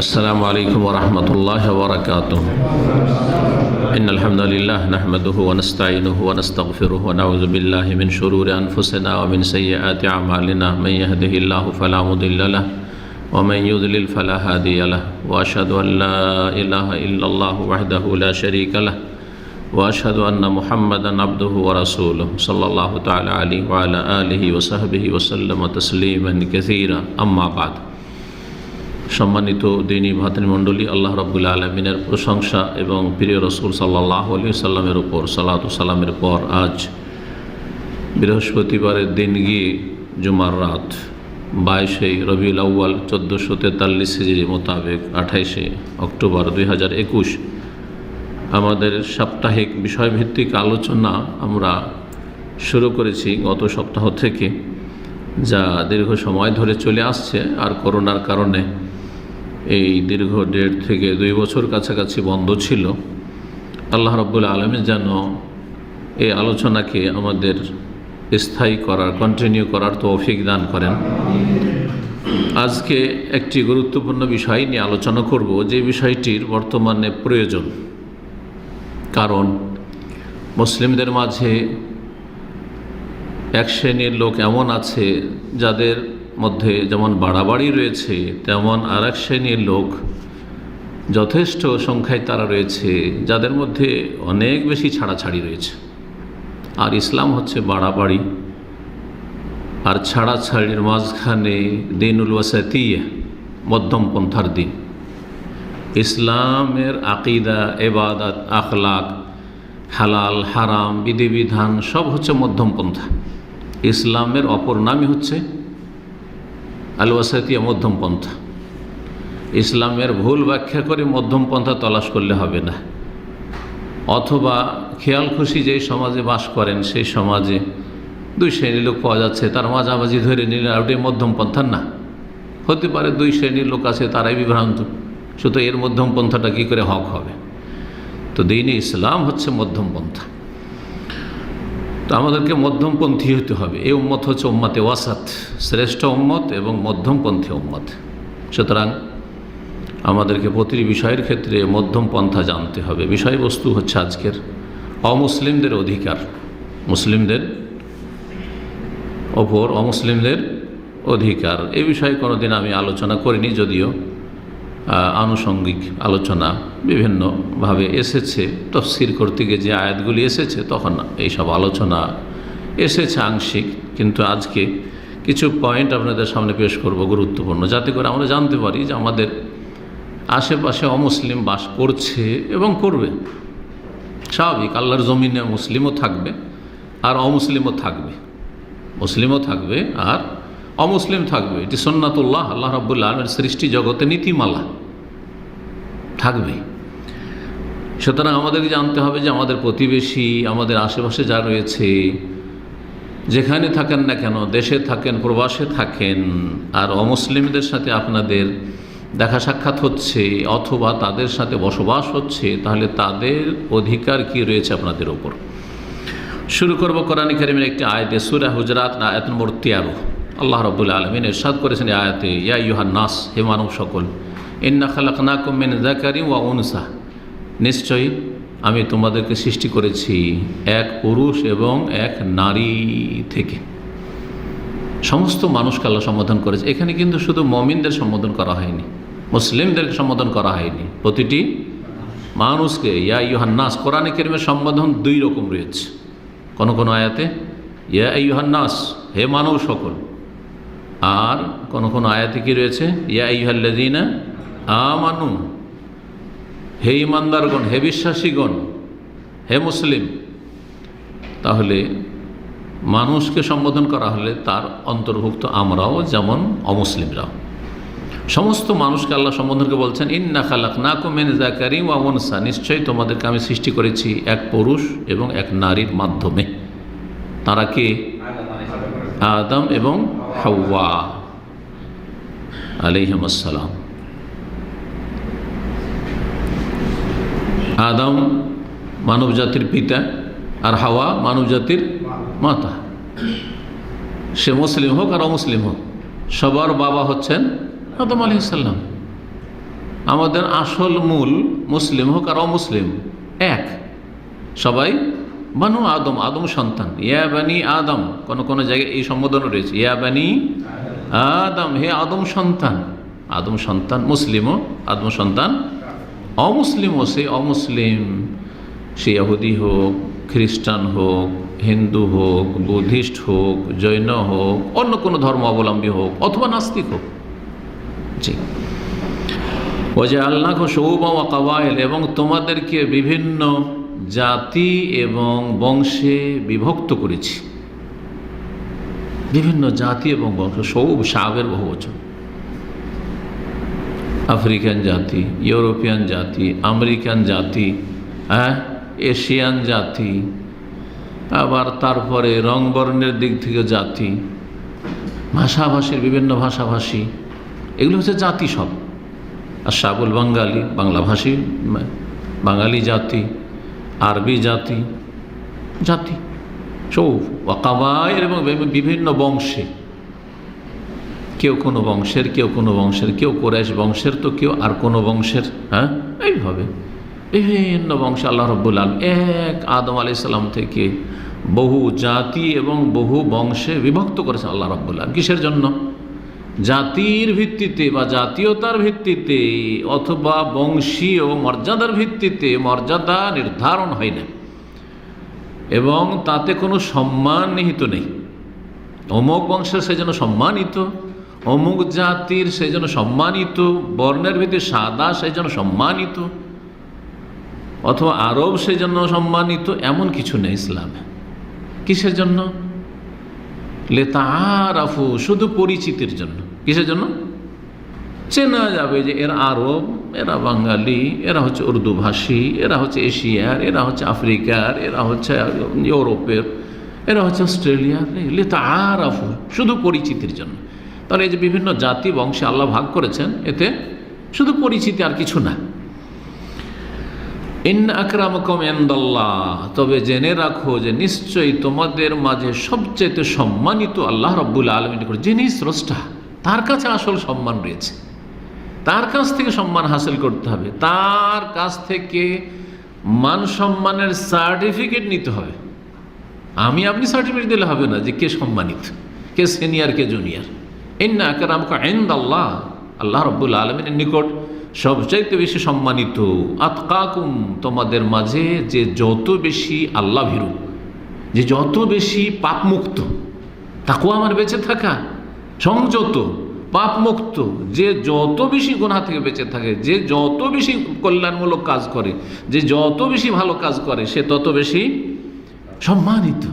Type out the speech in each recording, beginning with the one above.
السلام عليكم ورحمة الله وبركاته. إن الحمد لله نحمده ونستعينه ونستغفره ونعوذ بالله من شرور أنفسنا ومن سيئات أعمالنا. من يهده الله فلا مضل له ومن يضلل فلا هادي له وأشهد أن لا إله إلا الله وحده لا شريك له وأشهد أن محمدا عبده ورسوله صلى الله تعالى عليه وعلى آله وصحبه وسلم تسليما كثيرا. أما بعد. সম্মানিত দিনী ভাতৃমণ্ডলী, আল্লাহ রাব্বুল আলামিনের প্রশংসা এবং প্রিয় রাসূল সাল্লাল্লাহু আলাইহি সাল্লামের উপর সালাত ও সালামের পর আজ বৃহস্পতিবারের দিন গিয়ে জুমার রাত 22শে রবিউল আউয়াল 1443 হিজরি মোতাবেক 28শে অক্টোবর 2021 আমাদের সাপ্তাহিক বিষয়ভিত্তিক আলোচনা আমরা শুরু করেছি গত সপ্তাহ থেকে, যা দীর্ঘ সময় ধরে চলে আসছে। আর করোনার কারণে এই দীর্ঘ 1.5 থেকে 2 বছর কাছাকাছি বন্ধ ছিল। আল্লাহ রাব্বুল আলামিন যেন এই আলোচনাকে আমাদের স্থায়ী করার, কন্টিনিউ করার তৌফিক দান করেন। আজকে একটি গুরুত্বপূর্ণ বিষয় নিয়ে আলোচনা করব, যে বিষয়টির বর্তমানে প্রয়োজন। কারণ মুসলিমদের মাঝে এক শ্রেণীর লোক এমন আছে যাদের মধ্যে যেমন বাড়াবাড়ি রয়েছে, তেমন আর এক শ্রেণীর লোক যথেষ্ট সংখ্যায় তারা রয়েছে যাদের মধ্যে অনেক বেশি ছাড়াছাড়ি রয়েছে। আর ইসলাম হচ্ছে বাড়াবাড়ি আর ছাড়াছাড়ির মাঝখানে দিনুল ওয়াসাতিয়া, মধ্যম পন্থার দিন। ইসলামের আকিদা, ইবাদত, আখলাক, হালাল হারাম, বিধিবিধান সব হচ্ছে মধ্যম পন্থা। ইসলামের অপর নামই হচ্ছে আল ওয়াসাতিয়া, মধ্যম পন্থা। ইসলামের ভুল ব্যাখ্যা করে মধ্যম পন্থা তলাশ করলে হবে না। অথবা খেয়াল খুশি যেই সমাজে বাস করেন সেই সমাজে 2 শ্রেণীর লোক পাওয়া যাচ্ছে, তার মাঝামাঝি ধরে নিলে ওটাই মধ্যম পন্থার না। হতে পারে 2 শ্রেণীর লোক আছে, তারাই বিভ্রান্ত, শুধু এর মধ্যম পন্থাটা কী করে হক হবে? তো দ্বীনে ইসলাম হচ্ছে মধ্যম পন্থা। তো আমাদেরকে মধ্যমপন্থী হতে হবে। এই উম্মত হচ্ছে উম্মতে ওয়াসাত, শ্রেষ্ঠ উম্মত এবং মধ্যমপন্থী উম্মত। সুতরাং আমাদেরকে প্রতিটি বিষয়ের ক্ষেত্রে মধ্যম পন্থা জানতে হবে। বিষয়বস্তু হচ্ছে আজকের অমুসলিমদের অধিকার, মুসলিমদের ওপর অমুসলিমদের অধিকার। এই বিষয়ে কোনোদিন আমি আলোচনা করিনি, যদিও আনুষঙ্গিক আলোচনা বিভিন্নভাবে এসেছে। তাফসীর করতে গিয়ে যে আয়াতগুলি এসেছে তখন এইসব আলোচনা এসেছে আংশিক, কিন্তু আজকে কিছু পয়েন্ট আপনাদের সামনে পেশ করব গুরুত্বপূর্ণ, যাতে করে আমরা জানতে পারি যে আমাদের আশেপাশে অমুসলিম বাস করছে এবং করবে। স্বাভাবিক, আল্লাহর জমিনে মুসলিমও থাকবে আর অমুসলিমও থাকবে, মুসলিমও থাকবে আর অমুসলিম থাকবে। এটি সুন্নাতুল্লাহ, আল্লাহ রাব্বুল আলামিনের সৃষ্টি জগতে নীতিমালা, থাকবে। সুতরাং আমাদেরকে জানতে হবে যে আমাদের প্রতিবেশী, আমাদের আশেপাশে যা রয়েছে, যেখানে থাকেন না কেন, দেশে থাকেন, প্রবাসে থাকেন, আর অমুসলিমদের সাথে আপনাদের দেখা সাক্ষাৎ হচ্ছে অথবা তাদের সাথে বসবাস হচ্ছে, তাহলে তাদের অধিকার কি রয়েছে আপনাদের উপর। শুরু করব কোরআন কারীমের একটি আয়াতে, সূরা হুজরাত আয়াত নম্বর 13। আল্লাহ রাব্বুল আলামিন ইরশাদ করেছেন এই আয়াতে, ইয়া আইয়ুহান নাস, হে মানব সকল, ইন্না খালাকনাকুম মিন যাকারিন ওয়া উনসা, নিশ্চয়ই আমি তোমাদেরকে সৃষ্টি করেছি এক পুরুষ এবং এক নারী থেকে। সমস্ত মানুষকে আল্লাহ সম্বোধন করেছে। এখানে কিন্তু শুধু মুমিনদের সম্বোধন করা হয়নি, মুসলিমদেরকে সম্বোধন করা হয়নি, প্রতিটি মানুষকে। ইয়া আইয়ুহান নাস, কোরআন কারীমের সম্বোধন 2 রকম রয়েছে। কোন কোন আয়াতে ইয়া আইয়ুহান নাস, হে মানব সকল, আর কোন কোন আয়াতে কি রয়েছে ইয়া আইয়ুহাল্লাযীনা আমানু, হে ইমানদারগণ, হে বিশ্বাসীগণ, হে মুসলিম। তাহলে মানুষকে সম্বোধন করা হলে তার অন্তর্ভুক্ত আমরাও, যেমন অমুসলিমরাও। সমস্ত মানুষকে আল্লাহ সম্বোধনকে বলছেন ইন্না খালাকনাকুম মিন যাকারিন ওয়া উনসা, নিশ্চয়ই তোমাদেরকে আমি সৃষ্টি করেছি এক পুরুষ এবং এক নারীর মাধ্যমে। তারা কে? আদম এবং হাওয়া আলাইহিমুস সালাম। আদম মানব জাতির পিতা আর হাওয়া মানব জাতির মাতা। সে মুসলিম হোক আর অমুসলিম হোক, সবার বাবা হচ্ছেন আদম আলাইহিস সালাম। আমাদের আসল মূল মুসলিম হোক আর অমুসলিম এক, সবাই বানু আদম, আদম সন্তান। ইয়া বানি আদম, কোন জায়গায় এই সম্বোধন রয়েছে, ইয়া বানি আদম, হে আদম সন্তান। আদম সন্তান মুসলিমও, আদম সন্তান অমুসলিমও। সে অমুসলিম, সে ইহুদি হোক, খ্রিস্টান হোক, হিন্দু হোক, বুদ্ধিস্ট হোক, জৈন হোক, অন্য কোনো ধর্ম অবলম্বী হোক, অথবা নাস্তিক হোক। জি, ওয়াজআলনাক শুউবান ওয়া কাবাইল, এবং তোমাদেরকে বিভিন্ন জাতি এবং বংশে বিভক্ত করেছি। বিভিন্ন জাতি এবং বংশ, সৌব শাবের বহুবচন। আফ্রিকান জাতি, ইউরোপিয়ান জাতি, আমেরিকান জাতি, এশিয়ান জাতি, আবার তারপরে রং বর্ণের দিক থেকে জাতি, ভাষাভাষীর বিভিন্ন ভাষাভাষী, এগুলো হচ্ছে জাতি সব। আর শাবুল বাঙালি, বাংলাভাষী বাঙালি জাতি, আরবি জাতি, জাতি সৌফ ওয়াকাবাইল, এবং বিভিন্ন বংশে, কেউ কোনো বংশের, কেউ কোনো বংশের, কেউ কোরাইশ বংশের, তো কেউ আর কোনো বংশের। এইভাবে বিভিন্ন বংশে আল্লাহ রাব্বুল আলামিন এক আদম আলাইহিস সালাম থেকে বহু জাতি এবং বহু বংশে বিভক্ত করেছেন আল্লাহ রাব্বুল আলামিন। কিসের জন্য? জাতির ভিত্তিতে বা জাতীয়তার ভিত্তিতে অথবা বংশীয় মর্যাদার ভিত্তিতে মর্যাদা নির্ধারণ হয় না, এবং তাতে কোনো সম্মান নিহিত নেই। অমুক বংশের সেই জন্য সম্মানিত, অমুক জাতির সেই জন্য সম্মানিত, বর্ণের ভিত্তিতে সাদা সেই জন্য সম্মানিত, অথবা আরব সেই জন্য সম্মানিত, এমন কিছু নেই ইসলামে। কিসের জন্য? লিতাআরাফু, শুধু পরিচিতির জন্য। কিসের জন্য? চেনা যাবে যে এরা আরব, এরা বাঙালি, এরা হচ্ছে উর্দু ভাষী, এরা হচ্ছে এশিয়ার, এরা হচ্ছে আফ্রিকার, এরা হচ্ছে ইউরোপের, এরা হচ্ছে অস্ট্রেলিয়ার। লিতাআরাফু, শুধু পরিচিতির জন্য। তাহলে এই যে বিভিন্ন জাতি বংশে আল্লাহ ভাগ করেছেন, এতে শুধু পরিচিতি, আর কিছু না। ইন্না আকরামাকুম ইনদাল্লাহ, তবে জেনে রাখো যে নিশ্চয়ই তোমাদের মাঝে সবচেয়ে সম্মানিত আল্লাহ রাব্বুল আলামিন, যিনি স্রষ্টা, তার কাছে আসল সম্মান রয়েছে। তার কাছ থেকে সম্মান হাসিল করতে হবে, তার কাছ থেকে মান সম্মানের সার্টিফিকেট নিতে হবে। আমি আপনি সার্টিফিকেট দিলে হবে না যে কে সম্মানিত, কে সিনিয়র, কে জুনিয়র। ইন্না আকরামাকুম ইনদাল্লাহ, আল্লাহ রাব্বুল আলামিনের নিকট সবচাইতে বেশি সম্মানিত আতকাকুম, তোমাদের মাঝে যে যত বেশি আল্লাহ ভীরু, যে যত বেশি পাপমুক্ত, তাকওয়া আমার বেঁচে থাকা, সংযত, পাপমুক্ত, যে যত বেশি গুনাহ থেকে বেঁচে থাকে, যে যত বেশি কল্যাণমূলক কাজ করে, যে যত বেশি ভালো কাজ করে, সে তত বেশি সম্মানিত।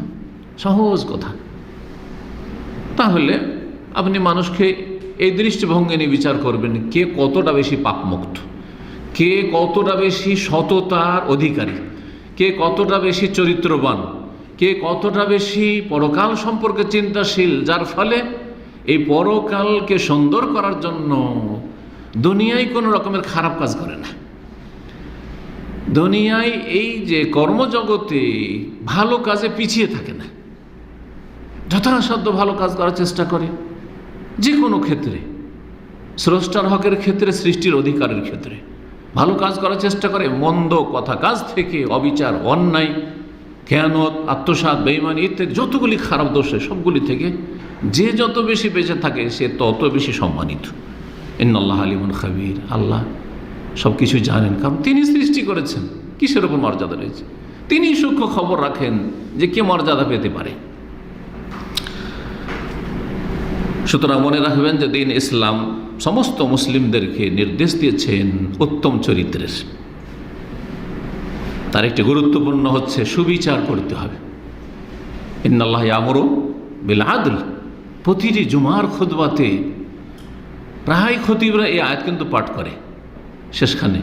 সহজ কথা। তাহলে আপনি মানুষকে এই দৃষ্টিভঙ্গি নিয়ে বিচার করবেন, কে কতটা বেশি পাপমুক্ত, কে কতটা বেশি সততার অধিকারী, কে কতটা বেশি চরিত্রবান, কে কতটা বেশি পরকাল সম্পর্কে চিন্তাশীল, যার ফলে এই পরকালকে সুন্দর করার জন্য দুনিয়ায় কোনো রকমের খারাপ কাজ করে না। দুনিয়ায় এই যে কর্মজগতে ভালো কাজে পিছিয়ে থাকে না, যথাসাধ্য ভালো কাজ করার চেষ্টা করে। যে কোনো ক্ষেত্রে, স্রষ্টার হকের ক্ষেত্রে, সৃষ্টির অধিকারের ক্ষেত্রে ভালো কাজ করার চেষ্টা করে। মন্দ কথা কাজ থেকে, অবিচার, অন্যায়, খেয়ানত, আত্মসাৎ, বেঈমানি ইত্যাদি যতগুলি খারাপ দোষে, সবগুলি থেকে যে যত বেশি বেঁচে থাকে, সে তত বেশি সম্মানিত। ইন্নাল্লাহ আলিমুন খাবীর, আল্লাহ সব কিছু জানেন, কারণ তিনি সৃষ্টি করেছেন। কিসের উপর মর্যাদা রয়েছে? তিনি সূক্ষ্ম খবর রাখেন যে কে মর্যাদা পেতে পারে। সুতরাং মনে রাখবেন যে দিন ইসলাম সমস্ত মুসলিমদেরকে নির্দেশ দিয়েছেন উত্তম চরিত্রের। তার একটি গুরুত্বপূর্ণ হচ্ছে সুবিচার করতে হবে। ইন্নাল্লাহ ইয়ামুরু বিল আদল, প্রতিটি জুমার খুতবাতে প্রায় খতিবরা এই আয়াত কিন্তু পাঠ করে শেষখানে।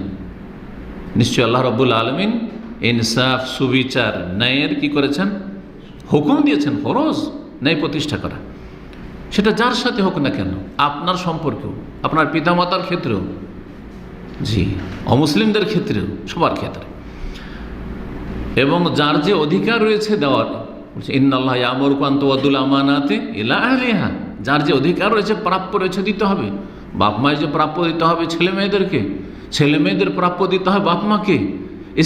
নিশ্চয় আল্লাহ রাব্বুল আলামিন ইনসাফ, সুবিচার, ন্যায়ের কি করেছেন? হুকুম দিয়েছেন। ফরজ ন্যায় প্রতিষ্ঠা করা, সেটা যার সাথে হোক না কেন, আপনার সম্পর্কেও, আপনার পিতামাতার ক্ষেত্রেও, জি, অমুসলিমদের ক্ষেত্রেও, সবার ক্ষেত্রে। এবং যার যে অধিকার রয়েছে দেওয়ার, ইন্নাল্লাহ ইয়ামুরুকুম আন তুআদ্দুল আমানাতি ইলা আহলিহা, যার যে অধিকার রয়েছে, প্রাপ্য রয়েছে, দিতে হবে। বাপ মায়ের যে প্রাপ্য দিতে হবে ছেলে মেয়েদেরকে, ছেলে মেয়েদের প্রাপ্য দিতে হয় বাপ মাকে,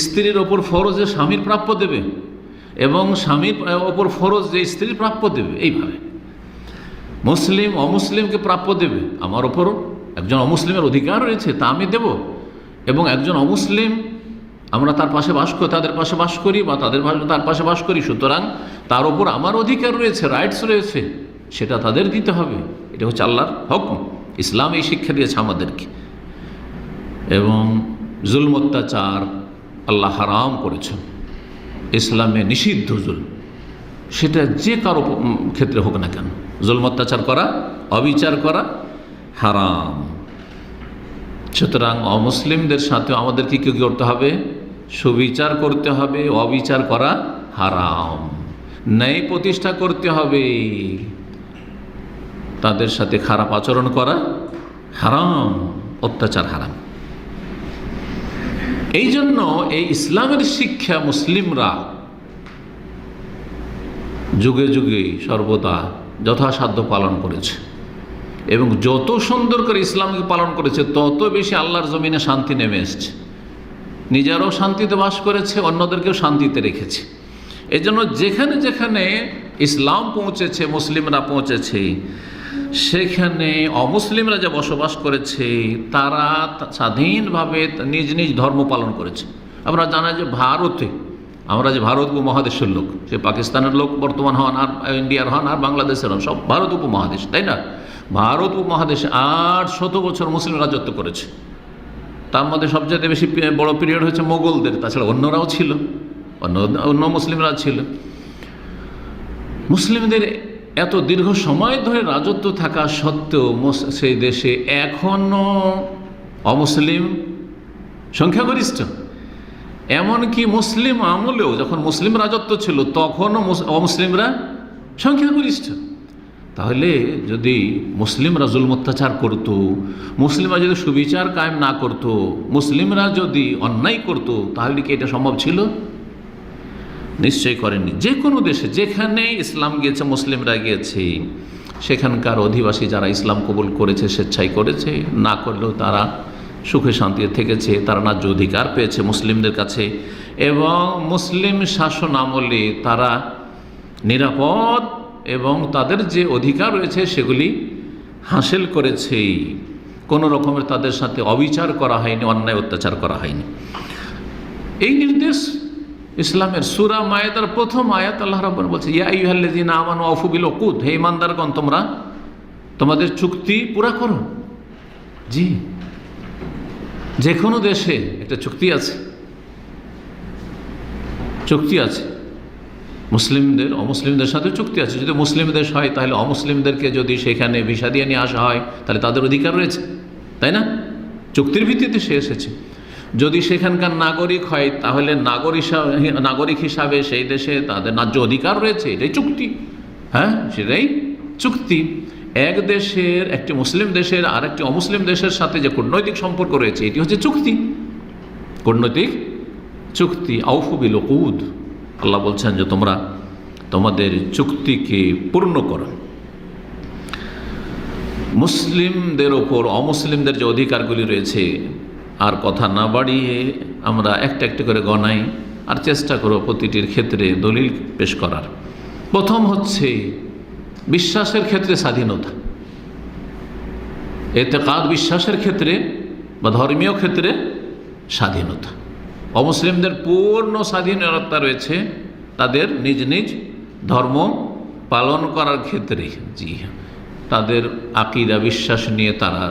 স্ত্রীর ওপর ফরজ যে স্বামীর প্রাপ্য দেবে, এবং স্বামীর ওপর ফরজ যে স্ত্রীর প্রাপ্য দেবে। এইভাবে মুসলিম অমুসলিমকে প্রাপ্য দেবে। আমার ওপরও একজন অমুসলিমের অধিকার রয়েছে, তা আমি দেব। এবং একজন অমুসলিম, আমরা তার পাশে বাস করি, তাদের পাশে বাস করি, বা তার পাশে বাস করি, সুতরাং তার ওপর আমার অধিকার রয়েছে, রাইটস রয়েছে, সেটা তাদের দিতে হবে। এটা হচ্ছে আল্লাহর হুকুম। ইসলাম এই শিক্ষা দিয়েছে আমাদেরকে। এবং জুলম অত্যাচার আল্লাহ হারাম করেছেন, ইসলামে নিষিদ্ধ জুলম, সেটা যে কারো ক্ষেত্রে হোক না কেন, জুলম অত্যাচার করা, অবিচার করা হারাম। সুতরাং অমুসলিমদের সাথে আমাদেরকে কী করতে হবে? সুবিচার করতে হবে। অবিচার করা হারাম। ন্যায় প্রতিষ্ঠা করতে হবে। তাদের সাথে খারাপ আচরণ করা হারাম, অত্যাচার হারাম। এই জন্য এই ইসলামের শিক্ষা মুসলিমরা যুগে যুগে সর্বদা যথাসাধ্য পালন করেছে, এবং যত সুন্দর করে ইসলামকে পালন করেছে তত বেশি আল্লাহর জমিনে শান্তি নেমে এসছে। নিজেরাও শান্তিতে বাস করেছে, অন্যদেরকেও শান্তিতে রেখেছে। এই জন্য যেখানে যেখানে ইসলাম পৌঁছেছে, মুসলিমরা পৌঁছেছে, সেখানে অমুসলিমরা যে বসবাস করেছে তারা স্বাধীনভাবে নিজ নিজ ধর্ম পালন করেছে। আমরা জানা যে ভারতে, আমরা যে ভারত উপমহাদেশের লোক, সে পাকিস্তানের লোক বর্তমান হন, আর ইন্ডিয়ার হন, আর বাংলাদেশের হন, সব ভারত উপমহাদেশ, তাই না? ভারত উপমহাদেশে 800 বছর মুসলিম রাজত্ব করেছে। তার মধ্যে সবচেয়ে বেশি বড় পিরিয়ড হচ্ছে মোগলদের, তাছাড়া অন্যরাও ছিল, অন্য মুসলিমরা ছিল। মুসলিমদের এত দীর্ঘ সময় ধরে রাজত্ব থাকা সত্ত্বেও সেই দেশে এখনও অমুসলিম সংখ্যাগরিষ্ঠ। এমনকি মুসলিম আমলেও, যখন মুসলিম রাজত্ব ছিল, তখনও অমুসলিমরা সংখ্যাগরিষ্ঠ। তাহলে যদি মুসলিমরা জুলম অত্যাচার করত, মুসলিমরা যদি সুবিচার কায়েম না করত, মুসলিমরা যদি অন্যায় করত, তাহলে কি এটা সম্ভব ছিল? নিশ্চয় করেননি। যে কোনো দেশে যেখানে ইসলাম গিয়েছে, মুসলিমরা গিয়েছে, সেখানকার অধিবাসী যারা ইসলাম কবুল করেছে, স্বেচ্ছায় করেছে, না করলেও তারা সুখে শান্তিতে থেকেছে, তারা ন্যায্য অধিকার পেয়েছে মুসলিমদের কাছে, এবং মুসলিম শাসন আমলে তারা নিরাপদ এবং তাদের যে অধিকার রয়েছে সেগুলি হাসিল করেছে। কোনো রকমের তাদের সাথে অবিচার করা হয়নি, অন্যায় অত্যাচার করা হয়নি। এই নির্দেশ ইসলামের। সূরা মায়েদার প্রথম আয়াত আল্লাহ রাব্বুল বলছে, ইয়া আইয়ুহাল্লাযীনা আমানু আউফু বিল উকুদ, হে ঈমানদারগণ, তোমরা তোমাদের চুক্তি পুরা করো। জি, যে কোনো দেশে একটা চুক্তি আছে, চুক্তি আছে। মুসলিমদের অমুসলিমদের সাথে চুক্তি আছে। যদি মুসলিম দেশ হয়, তাহলে অমুসলিমদেরকে যদি সেখানে ভিসা দিয়ে নিয়ে আসা হয়, তাহলে তাদের অধিকার রয়েছে, তাই না? চুক্তির ভিত্তিতে সে এসেছে। যদি সেখানকার নাগরিক হয়, তাহলে নাগরিক হিসাবে সেই দেশে তাদের ন্যায্য অধিকার রয়েছে। এটাই চুক্তি। হ্যাঁ, সেটাই চুক্তি। এক দেশের, একটি মুসলিম দেশের আর একটি অমুসলিম দেশের সাথে যে কূটনৈতিক সম্পর্ক রয়েছে, এটি হচ্ছে চুক্তি, কূটনৈতিক চুক্তি। আউফু বিল উকুদ, আল্লাহ বলছেন যে তোমরা তোমাদের চুক্তিকে পূর্ণ করো। মুসলিমদের ওপর অমুসলিমদের যে অধিকারগুলি রয়েছে, আর কথা না বাড়িয়ে আমরা একটা একটা করে গণাই, আর চেষ্টা করো প্রতিটির ক্ষেত্রে দলিল পেশ করার। প্রথম হচ্ছে বিশ্বাসের ক্ষেত্রে স্বাধীনতা। এতেকাদ, বিশ্বাসের ক্ষেত্রে বা ধর্মীয় ক্ষেত্রে স্বাধীনতা। অমুসলিমদের পূর্ণ স্বাধীনতা রয়েছে তাদের নিজ নিজ ধর্ম পালন করার ক্ষেত্রে। জি হ্যাঁ, তাদের আকীদা, বিশ্বাস নিয়ে তারা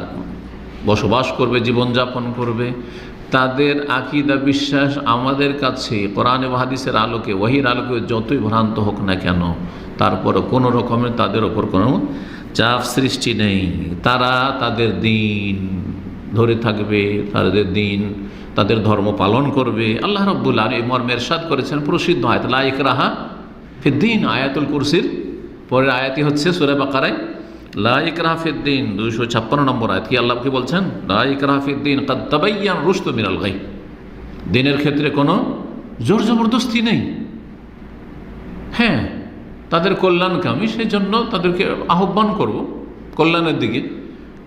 বসবাস করবে, জীবনযাপন করবে। তাদের আকীদা, বিশ্বাস আমাদের কাছে কোরআন এবং হাদিসের আলোকে, ওহীর আলোকে যতই ভ্রান্ত হোক না কেন, তারপরে কোনো রকমের তাদের ওপর কোনো চাপ সৃষ্টি নেই। তারা তাদের দিন ধরে থাকবে, তাদের দিন, তাদের ধর্ম পালন করবে। আল্লাহ রাব্বুল আলামিন মর্মে ইরশাদ করেছেন প্রসিদ্ধ আয়াত লা ইকরাহা ফিদ্দিন, আয়াতুল কুরসির পরের আয়াতই হচ্ছে সূরা বাকারায় লা ইকরাহা ফিদ্দিন, 256 নম্বর আয়াত। কি আল্লাহ কি বলছেন? লা ইকরাহা ফিদ্দিন কাদ তাবায়্যানা রুশদু মিনাল গাই। দিনের ক্ষেত্রে কোনো জোর জবরদস্তি নেই। হ্যাঁ, তাদের কল্যাণকামী, সেই জন্য তাদেরকে আহ্বান করব কল্যাণের দিকে,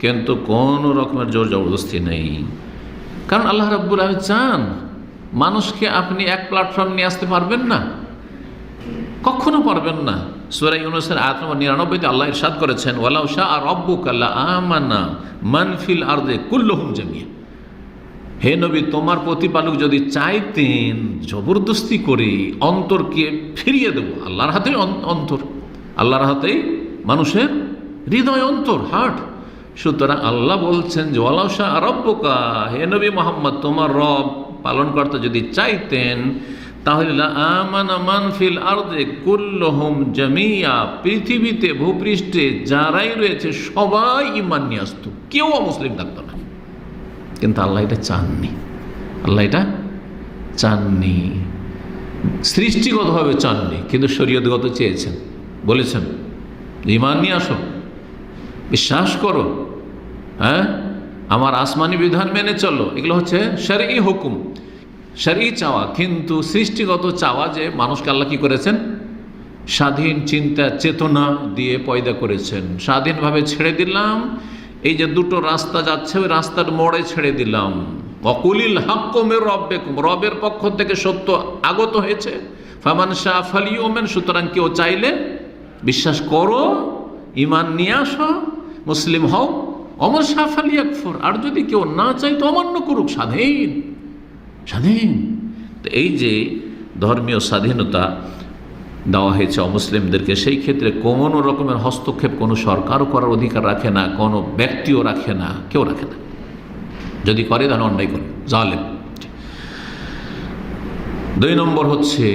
কিন্তু কোনো রকমের জোর জবরদস্তি নেই। কারণ আল্লাহ রাব্বুল আলামিন চান মানুষকে আপনি এক প্ল্যাটফর্ম নিয়ে আসতে পারবেন না, কখনো পারবেন না। সূরা ইউনূসের আয়াত নম্বর 99-তে আল্লাহ ইরশাদ করেছেন, ওয়ালাউ শাআ রাব্বুকা লাআমানা মান ফিল আরদি কুল্লুহুম জামিয়া। হে নবী, তোমার প্রতিপালক যদি চাইতেন জবরদস্তি করে অন্তরকে ফিরিয়ে দেব, আল্লাহর হাতেই অন্তর, আল্লাহর হাতেই মানুষের হৃদয়, অন্তর, হার্ট। সুতরাং আল্লাহ বলছেন যে ওয়ালাউ শাআ রাব্বুকা, হে নবী মুহাম্মদ, তোমার রব পালনকর্তা যদি চাইতেন তাহলে আমানা মান ফিল আরদি কুল্লুহুম জামিয়া, পৃথিবীতে ভূপৃষ্ঠে যারাই রয়েছে সবাই ঈমান নিয়ে আসতো, কেউ অমুসলিম থাকতো না। কিন্তু আল্লাহ এটা চাননি, আল্লাহ এটা চাননি, সৃষ্টিগতভাবে চাননি, কিন্তু শরীয়তগত চেয়েছেন। বলেছেন ঈমান নিয়ে আসো, বিশ্বাস করো, হ্যাঁ, আমার আসমানি বিধান মেনে চলো। এগুলো হচ্ছে শরঈ হুকুম, শরঈ চাওয়া। কিন্তু সৃষ্টিগত চাওয়া যে মানুষকে আল্লাহ কি করেছেন, স্বাধীন চিন্তা চেতনা দিয়ে পয়দা করেছেন। স্বাধীনভাবে ছেড়ে দিলাম, এই যে দুটো রাস্তা যাচ্ছে ওই রাস্তার মোড়ে ছেড়ে দিলাম। ওয়াকুলিল হাক্কু মির রাব্বিকুম, রবের পক্ষ থেকে সত্য আগত হয়েছে। ফামান শাআ ফালিউমিন, সুতরাং কেউ চাইলে বিশ্বাস করো, ঈমান নিয়ে আসো, মুসলিম হও। ওমান শাআ ফালিয়াকফুর, আর যদি কেউ না চায় তো অমান্য করুক। স্বাধীন, স্বাধীন। তো এই যে ধর্মীয় স্বাধীনতা দেওয়া হয়েছে অমুসলিমদেরকে, সেই ক্ষেত্রে কোনো রকমের হস্তক্ষেপ কোনো সরকারও করার অধিকার রাখে না, কোনো ব্যক্তিও রাখে না, কেউ রাখে না। যদি করে তাহলে অন্যায় করে, জালেম। 2 নম্বর হচ্ছে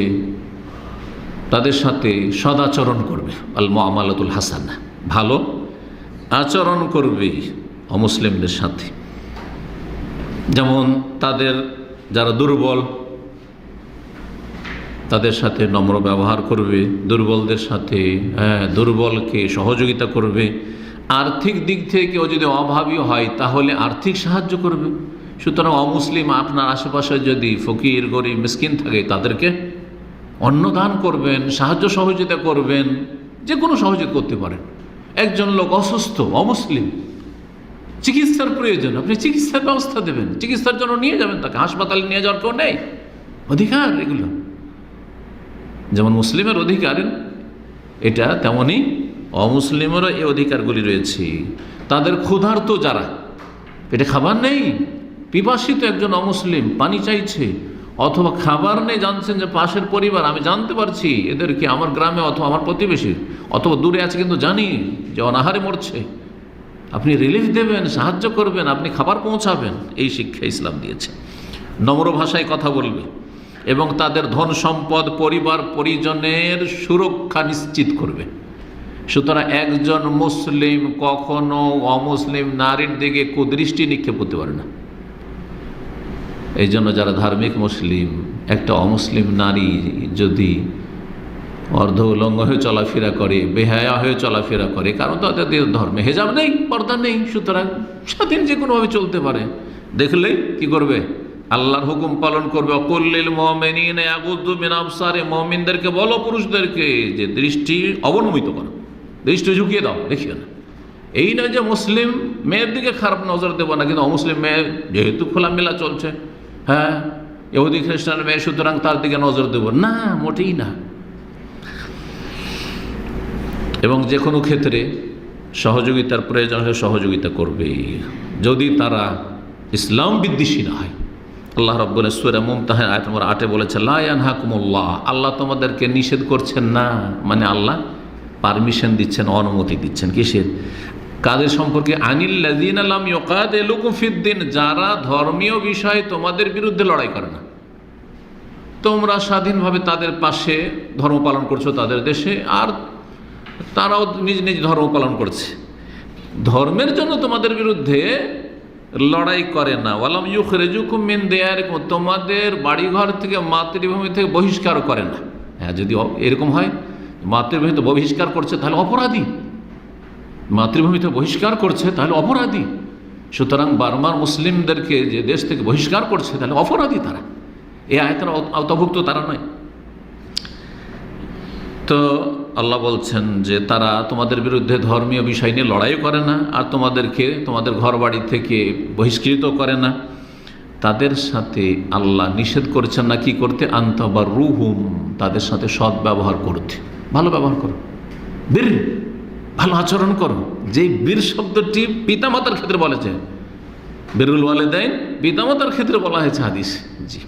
তাদের সাথে সদাচরণ করবে, আল মুআমালাতুল হাসানা, ভালো আচরণ করবে অমুসলিমদের সাথে। যেমন তাদের যারা দুর্বল তাদের সাথে নম্র ব্যবহার করবে, দুর্বলদের সাথে দুর্বলকে সহযোগিতা করবে। আর্থিক দিক থেকে কেউ যদি অভাবী হয় তাহলে আর্থিক সাহায্য করবে। সুতরাং অমুসলিম আপনার আশেপাশে যদি ফকির গরিব মিসকিন থাকে তাদেরকে অন্ন দান করবেন, সাহায্য সহযোগিতা করবেন, যে কোনো সহযোগিতা করতে পারেন। একজন লোক অসুস্থ, অমুসলিম, চিকিৎসার প্রয়োজন, আপনি চিকিৎসার ব্যবস্থা দেবেন, চিকিৎসার জন্য নিয়ে যাবেন তাকে, হাসপাতালে নিয়ে যাওয়ার কেউ নেই, অধিকার এগুলো। যেমন মুসলিমের অধিকার এটা, তেমনই অমুসলিমেরও এই অধিকারগুলি রয়েছে। তাদের ক্ষুধার্ত যারা, পেটে খাবার নেই, পিপাসিত একজন অমুসলিম পানি চাইছে, অথবা খাবার নেই, জানছেন যে পাশের পরিবার, আমি জানতে পারছি এদেরকে আমার গ্রামে অথবা আমার প্রতিবেশী অথবা দূরে আছে কিন্তু জানি যে অনাহারে মরছে, আপনি রিলিফ দেবেন, সাহায্য করবেন, আপনি খাবার পৌঁছাবেন, এই শিক্ষা ইসলাম দিয়েছে। নম্র ভাষায় কথা বলবে এবং তাদের ধন সম্পদ পরিবার পরিজনের সুরক্ষা নিশ্চিত করবে। সুতরাং একজন মুসলিম কখনো অমুসলিম নারীর দিকে কুদৃষ্টি নিক্ষেপ করতে পারে না। এই জন্য যারা ধার্মিক মুসলিম, একটা অমুসলিম নারী যদি অর্ধ উলঙ্গ হয়ে চলাফেরা করে, বেহায়া হয়ে চলাফেরা করে, কারণ তাদের ধর্মে হেজাব নেই, পর্দা নেই, সুতরাং স্বাধীন যে কোনোভাবে চলতে পারে, দেখলেই কি করবে, আল্লাহর হুকুম পালন করবে। অকুল্লিল মুমিনিনা ইয়াগুদ্দু মিন আবসারিহিম, মুমিনদেরকে বলো, পুরুষদেরকে, যে দৃষ্টি অবনমিত করো, দৃষ্টি ঝুঁকিয়ে দাও, দেখিও না। এই নয় যে মুসলিম মেয়ের দিকে খারাপ নজর দেবো না, কিন্তু অমুসলিম মেয়ে যেহেতু খোলামেলা চলছে, হ্যাঁ, ইহুদি খ্রিস্টান মেয়ে, সুতরাং তার দিকে নজর দেব না, মোটেই না। এবং যে কোনো ক্ষেত্রে সহযোগিতার প্রয়োজন হলে সহযোগিতা করবে, যদি তারা ইসলাম বিদ্বেষী না হয়। আল্লাহ রাব্বুল সূরা মুমতাহানা আয়াত নম্বর 8 বলেছে, লা ইয়ানহাকুমুল্লাহ, আল্লাহ তোমাদেরকে নিষেধ করছেন না, মানে আল্লাহ পারমিশন দিচ্ছেন, অনুমতি দিচ্ছেন, কিসের, কাদের সম্পর্কে, আনিল্লাযিনা লাম ইউকাতিলুকুম ফিদ্দিন, যারা ধর্মীয় বিষয়ে তোমাদের বিরুদ্ধে লড়াই করে না, তোমরা স্বাধীনভাবে তাদের পাশে ধর্ম পালন করছো তাদের দেশে, আর তারাও নিজ নিজ ধর্ম পালন করছে, ধর্মের জন্য তোমাদের বিরুদ্ধে লড়াই করে না। ওয়ালাম ইউখরিজুকুম মিন দিয়ারিকুম, তোমাদের বাড়িঘর থেকে মাতৃভূমি থেকে বহিষ্কার করে না। হ্যাঁ, যদি এরকম হয় মাতৃভূমিতে বহিষ্কার করছে তাহলে অপরাধী, মাতৃভূমিতে বহিষ্কার করছে তাহলে অপরাধী। সুতরাং বার্মার মুসলিমদেরকে যে দেশ থেকে বহিষ্কার করছে তাহলে অপরাধী তারা, এই আয়াতের আওতাভুক্ত তারা নয়। তো আল্লাহ বলছেন যে তারা তোমাদের বিরুদ্ধে ধর্মীয় বিষয় নিয়ে লড়াই করে না, আর তোমাদেরকে তোমাদের ঘর বাড়ি থেকে বহিষ্কৃত করে না। তাদের সাথে আল্লাহ নিষেধ করেছেন না কি করতে, আনতাবাররুহুম, তাদের সাথে সৎ ব্যবহার করতে, ভালো ব্যবহার করো, বীর ভালো আচরণ করো। যে বীর শব্দটি পিতামাতার ক্ষেত্রে বলেছে, বিরুল ওয়ালিদাইন পিতামাতার ক্ষেত্রে বলা হয়েছে হাদিস। জি,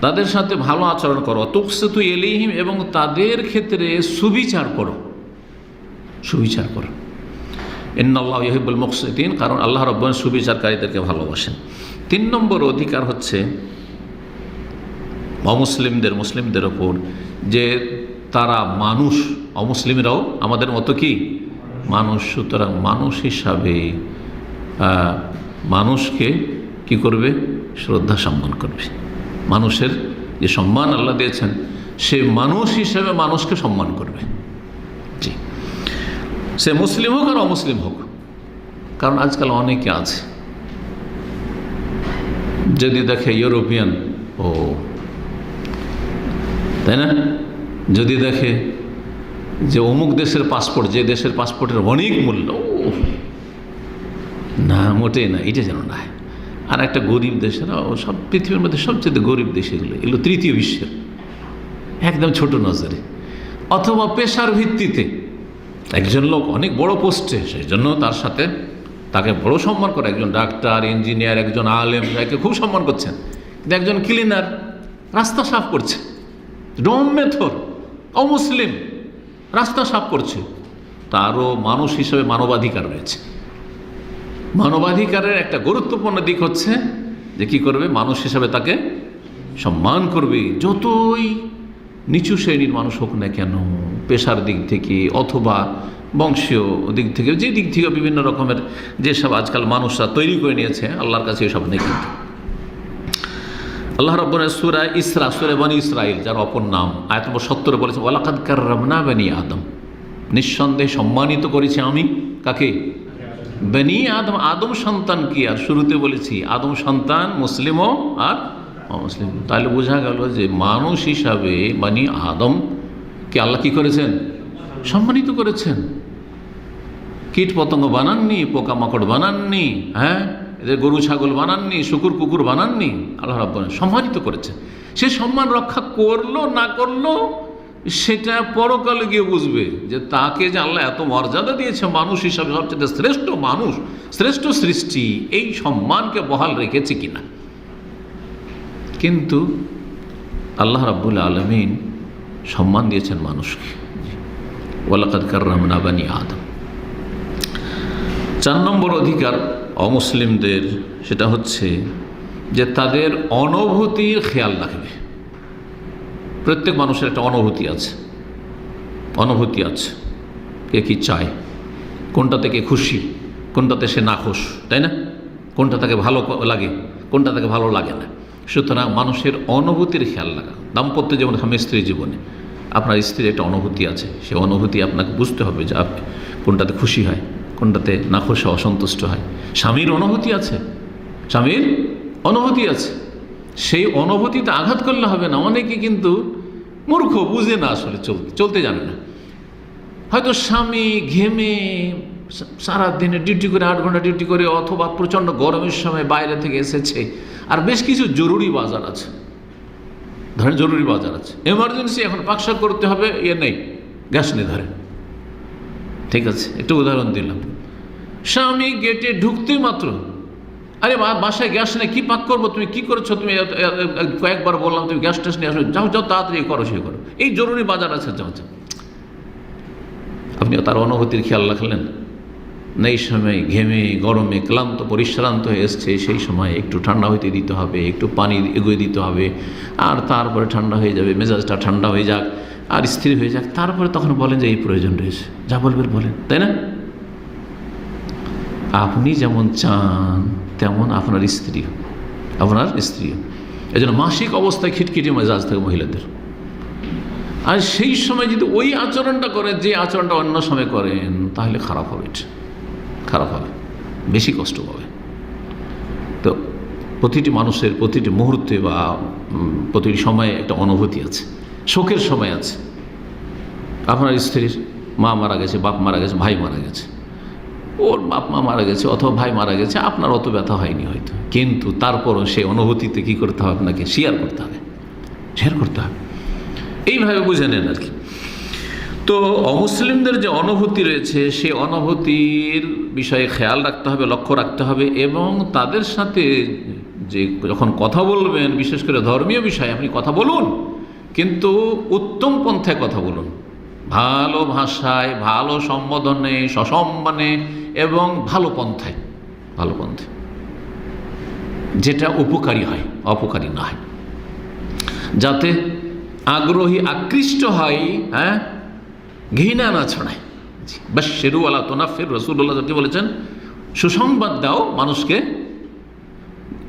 তাদের সাথে ভালো আচরণ করো, তুকসিতু ইলাইহিম, এবং তাদের ক্ষেত্রে সুবিচার করো, সুবিচার করো। ইন্নাল্লাহু ইউহিব্বুল মুকসিতিন, কারণ আল্লাহ রাব্বুল আলামিন সুবিচারকারীদেরকে ভালোবাসেন। 3 নম্বর অধিকার হচ্ছে মুসলিমদের ওপর যে তারা মানুষ, অমুসলিমরাও আমাদের মতো কি মানুষ, সুতরাং মানুষ হিসাবে মানুষকে কি করবে, শ্রদ্ধা সম্মান করবে। মানুষের যে সম্মান আল্লাহ দিয়েছেন, সে মানুষ হিসাবে মানুষকে সম্মান করবে। জি, সে মুসলিম হোক আর অমুসলিম হোক। কারণ আজকাল অনেকে আছে যদি দেখে ইউরোপিয়ান, ও তাই না, যদি দেখে যে অমুক দেশের পাসপোর্ট, যে দেশের পাসপোর্টের অনেক মূল্য, ও না, মোটেই না, এটা যেন না। আর একটা গরিব দেশের, সব পৃথিবীর মধ্যে সবচেয়ে গরিব দেশ এগুলো তৃতীয় বিশ্বের, একদম ছোট নজরে। অথবা পেশার ভিত্তিতে একজন লোক অনেক বড় পোস্টে, সেই জন্য তার সাথে তাকে বড় সম্মান করে। একজন ডাক্তার, ইঞ্জিনিয়ার, একজন আলেম, তাকে খুব সম্মান করছেন। কিন্তু একজন ক্লিনার রাস্তা সাফ করছে, ডোম মেথর, অমুসলিম, রাস্তা সাফ করছে, তারও মানুষ হিসেবে মানবাধিকার রয়েছে। মানবাধিকারের একটা গুরুত্বপূর্ণ দিক হচ্ছে যে কি করবে, মানুষ হিসাবে তাকে সম্মান করবে, যতই নিচু শ্রেণীর মানুষ হোক না কেন, পেশার দিক থেকে অথবা বংশীয় দিক থেকে, যে দিক থেকে বিভিন্ন রকমের যেসব আজকাল মানুষরা তৈরি করে নিয়েছে, আল্লাহর কাছে এসব নেই। কিন্তু আল্লাহ রাব্বুল আলামিন সূরা ইসরা, সূরা বনী ইসরাইল, যার অপর নাম, আয়াত নম্বর 70 বলেছেন, ওয়ালাকাদ কাররামনা বনী আদম, নিঃসন্দেহে সম্মানিত করেছি আমি কাকে, বনী আদম, আদম সন্তান কি। আর শুরুতে বলেছি আদম সন্তান মুসলিমও আর অমুসলিম। তাহলে বোঝা গেল যে মানুষ হিসাবে বনী আদমকে আল্লাহ কি করেছেন, সম্মানিত করেছেন। কীট পতঙ্গ বানাননি, পোকামাকড় বানাননি, হ্যাঁ, এদের গরু ছাগল বানাননি, শুকুর কুকুর বানাননি, আল্লাহ রাব্বুল আলামিন সম্মানিত করেছেন। সে সম্মান রক্ষা করলো না করলো সেটা পরকালে গিয়ে বুঝবে, যে তাকে যে আল্লাহ এত মর্যাদা দিয়েছে মানুষ হিসাবে, সবচেয়ে শ্রেষ্ঠ মানুষ, শ্রেষ্ঠ সৃষ্টি, এই সম্মানকে বহাল রেখেছে কিনা। কিন্তু আল্লাহ রাব্বুল আলামিন সম্মান দিয়েছেন মানুষকে, ওয়ালাকাদ কাররামনা বনী আদম। 4 নম্বর অধিকার অমুসলিমদের, সেটা হচ্ছে যে তাদের অনুভূতির খেয়াল রাখবে। প্রত্যেক মানুষের একটা অনুভূতি আছে, অনুভূতি আছে, কে কী চায়, কোনটা থেকে খুশি, কোনটাতে সে নাখুশ, তাই না, কোনটা তাকে ভালো লাগে, কোনটা তাকে ভালো লাগে না। সুতরাং মানুষের অনুভূতির খেয়াল রাখা। দাম্পত্য যেমন স্বামী স্ত্রীর জীবনে আপনার স্ত্রীর একটা অনুভূতি আছে, সে অনুভূতি আপনাকে বুঝতে হবে যে আপনি কোনটাতে খুশি হয়, কোনটাতে নাখুশ হয়, অসন্তুষ্ট হয়। স্বামীর অনুভূতি আছে, স্বামীর অনুভূতি আছে, সেই অনুভূতিতে আঘাত করলে হবে না। অনেকে কিন্তু মূর্খ, বুঝে না, আসলে চলতে জানে না। হয়তো স্বামী ঘেমে সারা দিনে ডিউটি করে, 8 ঘন্টা ডিউটি করে, অথবা প্রচণ্ড গরমের সময় বাইরে থেকে এসেছে, আর বেশ কিছু জরুরি বাজার আছে, ধরেন জরুরি বাজার আছে, এমার্জেন্সি, এখন পাকশাক করতে হবে, নেই, গ্যাস নেই ধরে, ঠিক আছে, একটু উদাহরণ দিলাম। স্বামী গেটে ঢুকতে মাত্র, আরে বাসায় গ্যাস নেই, কী পাক করবো, তুমি কী করেছো, তুমি কয়েকবার বললাম তুমি গ্যাস ট্যাস নিয়ে আসো, যাও যাও তাড়াতাড়ি করো, সে করো, এই জরুরি বাজার আছে, যাও যাও। আপনি তার অনুভূতির খেয়াল রাখলেন না? এই সময় ঘেমে গরমে ক্লান্ত পরিশ্রান্ত হয়ে এসছে, সেই সময় একটু ঠান্ডা হইতে দিতে হবে, একটু পানি এগিয়ে দিতে হবে, আর তারপরে ঠান্ডা হয়ে যাবে, মেজাজটা ঠান্ডা হয়ে যাক আর স্থির হয়ে যাক, তারপরে তখন বলেন যে এই প্রয়োজন রয়েছে, যা বলবেন বলেন, তাই না? আপনি যেমন চান তেমন আপনার স্ত্রীও, এই জন্য মাসিক অবস্থায় খিটখিটি মেজাজ থাকে মহিলাদের। আর সেই সময় যদি ওই আচরণটা করেন যে আচরণটা অন্য সময় করেন, তাহলে খারাপ হবে, খারাপ হবে, বেশি কষ্ট পাবে। তো প্রতিটি মানুষের প্রতিটি মুহূর্তে বা প্রতিটি সময়ে একটা অনুভূতি আছে, শোকের সময় আছে। আপনার স্ত্রীর মা মারা গেছে, বাপ মারা গেছে, ভাই মারা গেছে, ওর বাপ মা মারা গেছে অথবা ভাই মারা গেছে, আপনার অত ব্যথা হয়নি হয়তো, কিন্তু তারপরও সে অনুভূতিতে কী করতে হবে, আপনাকে শেয়ার করতে হবে, এইভাবে বুঝে নেন আর কি। তো অমুসলিমদের যে অনুভূতি রয়েছে সে অনুভূতির বিষয়ে খেয়াল রাখতে হবে, লক্ষ্য রাখতে হবে, এবং তাদের সাথে যে যখন কথা বলবেন, বিশেষ করে ধর্মীয় বিষয়ে আপনি কথা বলুন, কিন্তু উত্তম পন্থায় কথা বলুন, ভালো ভাষায়, ভালো সম্বোধনে, সসম্মানে এবং ভালো পন্থায়, যেটা উপকারী হয়, অপকারী না হয়, যাতে আগ্রহী আকৃষ্ট হয়, হ্যাঁ, ঘৃণা না ছড়ায়। বাশশিরু ওয়ালা তুনাফির, রাসূলুল্লাহ যেটি বলেছেন, সুসংবাদ দাও মানুষকে,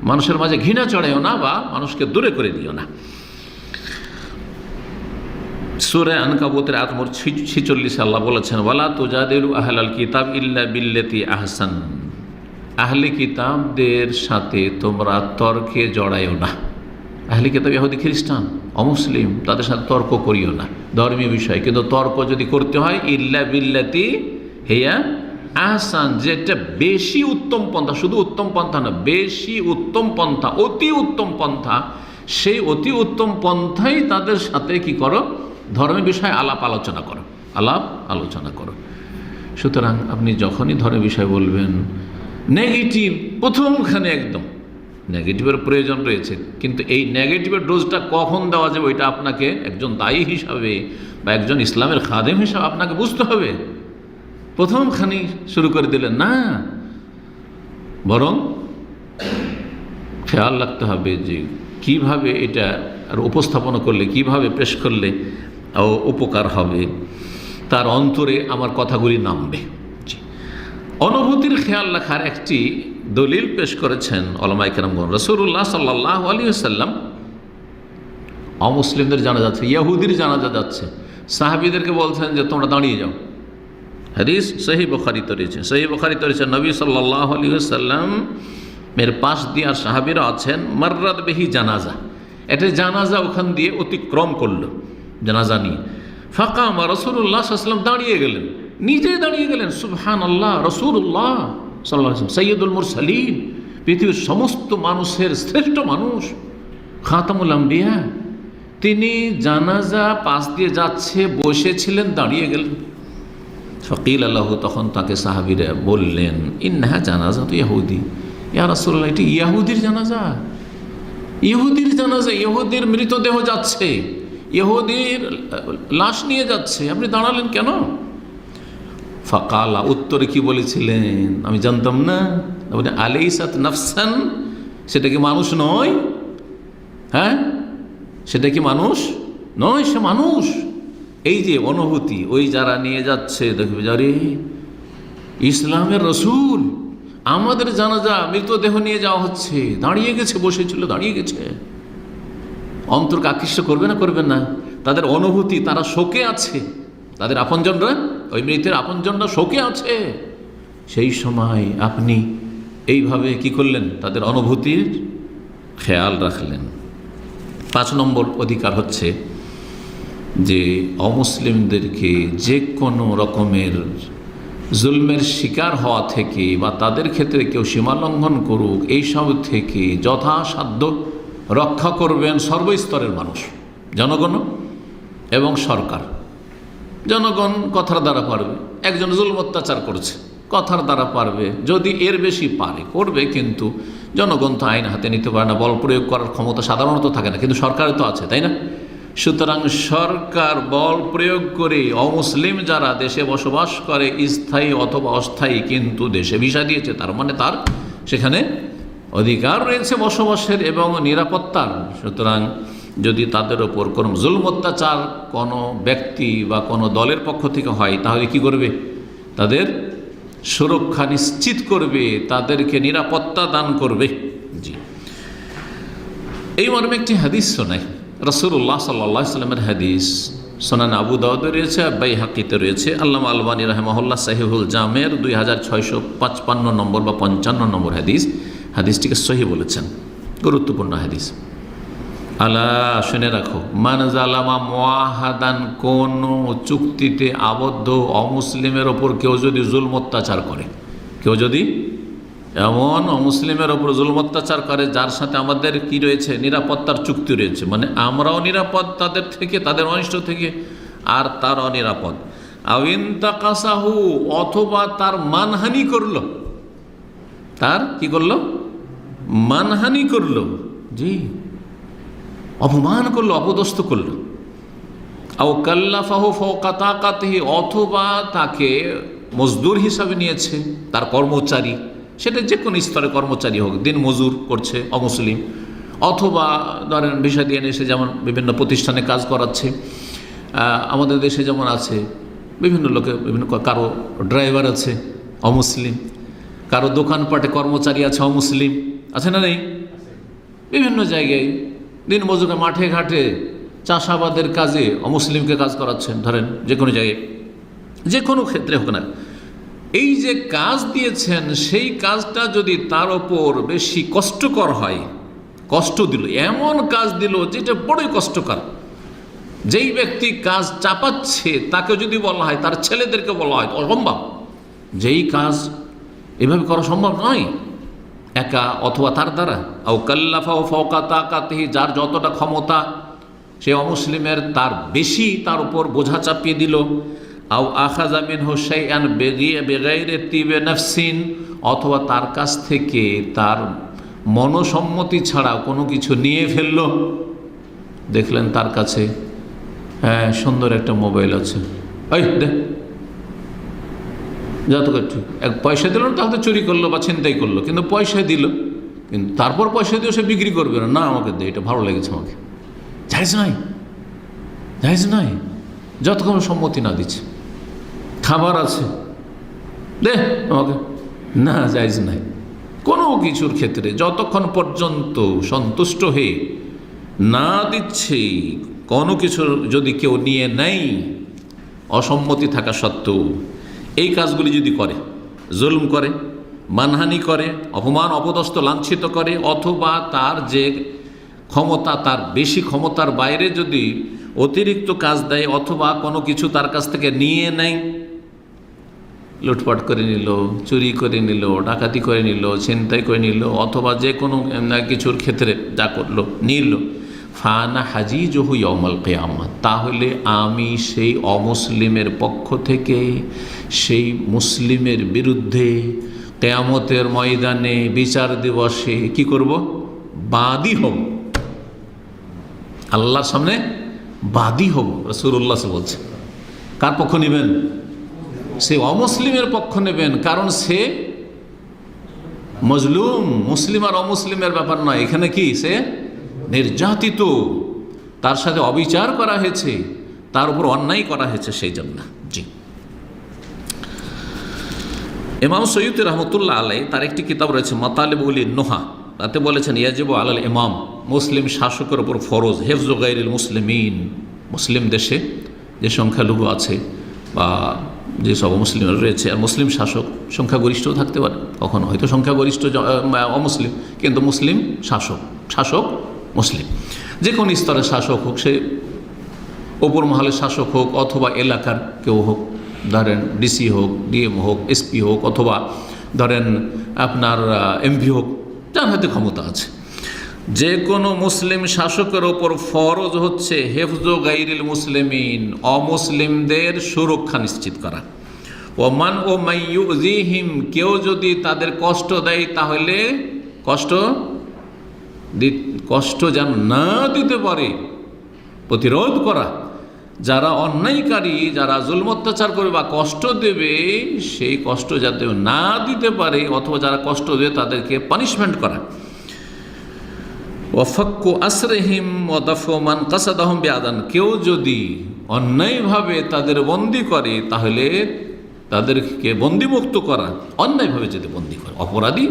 মানুষের মাঝে ঘৃণা চড়াইও না বা মানুষকে দূরে করে দিও না। সূরা আনকাবুতের আয়াত নম্বর 46 আল্লাহ বলেছেন, ওয়ালা তুজাদিলু আহলাল কিতাব ইল্লা বিল্লাতি আহসান, আহলে কিতাবদের সাথে তোমরা তর্কে জড়াইও না। আহলে কিতাব ইহুদি খ্রিস্টান, অমুসলিম, তাদের সাথে তর্ক করিও না ধর্মীয় বিষয়, কিন্তু তর্ক যদি করতে হয় ইল্লা বিল্লাতি হিয়া আহসান, যেটা বেশি উত্তম পন্থা, শুধু উত্তম পন্থা না, বেশি উত্তম পন্থা, অতি উত্তম পন্থা, সেই অতি উত্তম পন্থাই তাদের সাথে কি করো, ধর্মের বিষয়ে আলাপ আলোচনা করো। সুতরাং আপনি যখনই ধর্মের বিষয় বলবেন, নেগেটিভ প্রথমখানে একদম নেগেটিভের প্রয়োজন রয়েছে, কিন্তু এই নেগেটিভের ডোজটা কখন দেওয়া যাবে ওইটা আপনাকে একজন দায়ী হিসাবে বা একজন ইসলামের খাদেম হিসাবে আপনাকে বুঝতে হবে। প্রথমখানি শুরু করে দিলেন না, বরং খেয়াল রাখতে হবে যে কিভাবে এটা আর উপস্থাপনা করলে, কিভাবে পেশ করলে উপকার হবে, তার অন্তরে আমার কথাগুলি নামবে। অনুভূতির খেয়াল রাখার একটি দলিল পেশ করেছেন উলামায়ে কেরামগণ। রাসূলুল্লাহ সাল্লাল্লাহু আলাইহি ওয়াসাল্লাম অমুসলিমদের জানাজা যাচ্ছে, ইহুদির জানাজা যাচ্ছে, সাহাবীদেরকে বলছেন যে তোমরা দাঁড়িয়ে যাও। হাদিস সহিহ বুখারীতে রয়েছে, নবী সাল্লাল্লাহু আলাইহি ওয়াসাল্লাম এর পাশ দিয়ে আর সাহাবীরা আছেন, মাররাত বিহি জানাজা, একটা জানাজা ওখান দিয়ে অতিক্রম করলো, জানাজা নিয়ে। ফাকামা, রাসূলুল্লাহ সাল্লাল্লাহু আলাইহি ওয়াসাল্লাম দাঁড়িয়ে গেলেন, নিজে দাঁড়িয়ে গেলেন। সুবহানাল্লাহ, রাসূলুল্লাহ সাল্লাল্লাহু আলাইহি ওয়াসাল্লাম সাইয়্যিদুল মুরসালিন, পৃথিবীর সমস্ত মানুষের শ্রেষ্ঠ মানুষ, খাতামুল আম্বিয়া, তিনি জানাজা পাশ দিয়ে যাচ্ছে, বসেছিলেন, দাঁড়িয়ে গেলেন। ফাকিল আল্লাহু, তখন তাকে সাহাবীরা বললেন, ইন্নাহা জানাজা তো ইহুদি, ইয়া রাসূলুল্লাহ, এটি ইহুদির জানাজা, ইহুদির মৃতদেহ যাচ্ছে, ইহুদির লাশ নিয়ে যাচ্ছে, আপনি দাঁড়ালেন কেন? ফাকালা, উত্তরে কি বলেছিলেন আমি জানতাম না। আলাইসাত নাফসান, সেটা কি মানুষ নয়? হ্যাঁ, সেটা কি মানুষ নয়? সে মানুষ। এই যে অনুভূতি, ওই যারা নিয়ে যাচ্ছে, দেখবে যারে ইসলামের রসুল, আমাদের জানাজা, মৃতদেহ নিয়ে যাওয়া হচ্ছে, দাঁড়িয়ে গেছে, বসেছিল, দাঁড়িয়ে গেছে, অন্তরকে আকৃষ্ট করবে না, করবেন না? তাদের অনুভূতি, তারা শোকে আছে, তাদের আপনজনরা, ওই মৃতের আপনজনরা শোকে আছে। সেই সময় আপনি এইভাবে কি করলেন? তাদের অনুভূতির খেয়াল রাখলেন। 5 নম্বর অধিকার হচ্ছে যে অমুসলিমদেরকে যে কোনো রকমের জুলমের শিকার হওয়া থেকে বা তাদের ক্ষেত্রে কেউ সীমালঙ্ঘন করুক, এইসব থেকে যথাসাধ্য রক্ষা করবেন সর্বস্তরের মানুষ, জনগণ এবং সরকার। জনগণ কথার দ্বারা পারবে, একজন জুলম অত্যাচার করছে, কথার দ্বারা পারবে, যদি এর বেশি পারে করবে, কিন্তু জনগণ তো আইন হাতে নিতে পারে না, বল প্রয়োগ করার ক্ষমতা সাধারণত থাকে না, কিন্তু সরকারে তো আছে, তাই না? সুতরাং সরকার বল প্রয়োগ করে অমুসলিম যারা দেশে বসবাস করে, স্থায়ী অথবা অস্থায়ী, কিন্তু দেশে ভিসা দিয়েছে, তার মানে তার সেখানে অধিকার রয়েছে বসবাসের এবং নিরাপত্তার। সুতরাং যদি তাদের ওপর কোনো জুলম অত্যাচার কোনো ব্যক্তি বা কোনো দলের পক্ষ থেকে হয়, তাহলে কি করবে? তাদের সুরক্ষা নিশ্চিত করবে, তাদেরকে নিরাপত্তা দান করবে। জি, এই মর্মে একটি হাদিস শোনায়, রাসূলুল্লাহ সাল্লাল্লাহু আলাইহি ওয়াসাল্লামের হাদিস, সুনান আবু দাউদে রয়েছে, বাইহাকিতে রয়েছে। আল্লামা আলবানী রাহিমাহুল্লাহ সহিহুল জামের 2655 নম্বর বা 55 নম্বর হাদিস, হাদিসটিকে সহিহ বলেছেন, গুরুত্বপূর্ণ হাদিস। আলা, শুনে রাখো, মান জালামা মুআহাদান, কোন চুক্তিতে আবদ্ধ অমুসলিমের ওপর কেউ যদি জুলম অত্যাচার করে, কেউ যদি এমন অমুসলিমের ওপর জুলুম অত্যাচার করে যার সাথে আমাদের কি রয়েছে, নিরাপত্তার চুক্তি রয়েছে, মানে আমরাও নিরাপদ তাদের থেকে, তাদের অনিষ্ট থেকে, আর তারও নিরাপদ। আউইন তাকাসাহু, অথবা তার মানহানি করলো, তার কি করলো, মানহানি করলো, জি, অপমান করলো, অপদস্থ করলো। আও কাল্লাফাহু ফাওকা তাকাতিহি, অথবা তাকে মজদুর হিসাবে নিয়েছে, তার কর্মচারী, সেটা যে কোনো স্তরে কর্মচারী হোক, দিন মজুর করছে অমুসলিম, অথবা ধরেন ভিসা দিয়ে এসে যেমন বিভিন্ন প্রতিষ্ঠানে কাজ করাচ্ছে, আমাদের দেশে যেমন আছে বিভিন্ন লোকে, বিভিন্ন, কারো ড্রাইভার আছে অমুসলিম, কারো দোকানপাটে কর্মচারী আছে অমুসলিম, আছে না নেই? বিভিন্ন জায়গায় দিন মজুরে, মাঠে ঘাটে, চাষাবাদের কাজে অমুসলিমকে কাজ করাচ্ছেন, ধরেন যে কোনো জায়গায়, যে কোনো ক্ষেত্রে হোক না, এই যে কাজ দিয়েছেন সেই কাজটা যদি তার ওপর বেশি কষ্টকর হয়, কষ্ট দিল, এমন কাজ দিল যেটা বড়ই কষ্টকর, যেই ব্যক্তি কাজ চাপাচ্ছে তাকে যদি বলা হয়, তার ছেলেদেরকে বলা হয়, অসম্ভব, যেই কাজ এভাবে করা সম্ভব নয় একা অথবা তার দ্বারা। আও কাল্লাফাহু ফাওকা তাকাতিহি, যার যতটা ক্ষমতা সে অমুসলিমের তার বেশি তার উপর বোঝা চাপিয়ে দিল। আও আখাযা মিনহু শাইআন বিগাইরি তিবে নাফসিন, অথবা তার কাছ থেকে তার মনসম্মতি ছাড়া কোনো কিছু নিয়ে ফেলল। দেখলেন তার কাছে হ্যাঁ সুন্দর একটা মোবাইল আছে, এই দে, যত ঠিক এক পয়সা দিল না, তাহলে চুরি করলো বা ছিনতাই করলো, কিন্তু পয়সা দিল, কিন্তু তারপর পয়সা দিয়ে সে বিক্রি করবে না, না আমাকে দে, এটা ভালো লেগেছে আমাকে, জায়েজ নয়, জায়েজ নয়, যতক্ষণ সম্মতি না দিচ্ছে। খাবার আছে, দে আমাকে, না জায়েজ নাই। কোনো কিছুর ক্ষেত্রে যতক্ষণ পর্যন্ত সন্তুষ্ট হয়ে না দিচ্ছে, কোনো কিছু যদি কেউ নিয়ে নেয় অসম্মতি থাকা সত্ত্বেও, এই কাজগুলি যদি করে, জুলুম করে, মানহানি করে, অপমান অপদস্থ লাঞ্ছিত করে, অথবা তার যে ক্ষমতা তার বেশি ক্ষমতার বাইরে যদি অতিরিক্ত কাজ দেয়, অথবা কোনো কিছু তার কাছ থেকে নিয়ে নেয়, লুটপাট করে নিল, চুরি করে নিল, ডাকাতি করে নিল, ছিনতাই করে নিল, অথবা যে কোনো কিছুর ক্ষেত্রে যা করলো নিল, ফানা হাজিজহু ইয়াউমাল কিয়ামা, তাহলে আমি সেই অমুসলিমের পক্ষ থেকে সেই মুসলিমের বিরুদ্ধে কিয়ামতের ময়দানে বিচার দিবসে কি করব? বাদী হব, আল্লাহর সামনে বাদী হব। রাসূলুল্লাহ বলছে, কার পক্ষ নেবেন? সে অমুসলিমের পক্ষ নেবেন, কারণ সে মজলুম। মুসলিম আর অমুসলিমের ব্যাপার নয়, এখানে কি সে নির্যাতিত, তার সাথে অবিচার করা হয়েছে, তার উপর অন্যায় করা হয়েছে, সেই জন্য। জি, ইমাম সৈয়দী রহমতুল্লাহ আলাইহি তার একটি কিতাব রয়েছে মাতালিবুল নুহা, তাতে বলেছেন ইয়াজিবু আলাল ইমাম, মুসলিম শাসকের উপর ফরজ হিফজু গায়রিল মুসলিমিন, মুসলিম দেশে যে সংখ্যালঘু আছে বা যেসব মুসলিম রয়েছে, আর মুসলিম শাসক সংখ্যাগরিষ্ঠও থাকতে পারে, কখনো হয়তো সংখ্যাগরিষ্ঠ অমুসলিম, কিন্তু মুসলিম শাসক মুসলিম, যে কোনো স্তরের শাসক হোক, সে ওপর মহলের শাসক হোক অথবা এলাকার কেউ হোক, ধরেন ডিসি হোক, ডিএম হোক, এসপি হোক, অথবা ধরেন আপনার এমপি হোক, যার হাতে ক্ষমতা আছে, যে কোনো মুসলিম শাসকের ওপর ফরজ হচ্ছে হেফজু গায়রিল মুসলিমিন, অমুসলিমদের সুরক্ষা নিশ্চিত করা। ওমান ও মাইয়ুযিহিম, কেউ যদি তাদের কষ্ট দেয় তাহলে কষ্ট যেন না দিতে পারে প্রতিরোধ করা। যারা অন্যায়কারী, যারা জুলম অত্যাচার করবে বা কষ্ট দেবে, সেই কষ্ট যাতে না দিতে পারে, অথবা যারা কষ্ট দেবে তাদেরকে পানিশমেন্ট করা। ওয়াফাক্কু আসরিহিম ওয়া দাফু মান কাসাদাহুম বিআদান, কেউ যদি অন্যায়ভাবে তাদের বন্দী করে তাহলে তাদেরকে বন্দিমুক্ত করা, অন্যায়ভাবে যদি বন্দী করে, অপরাধী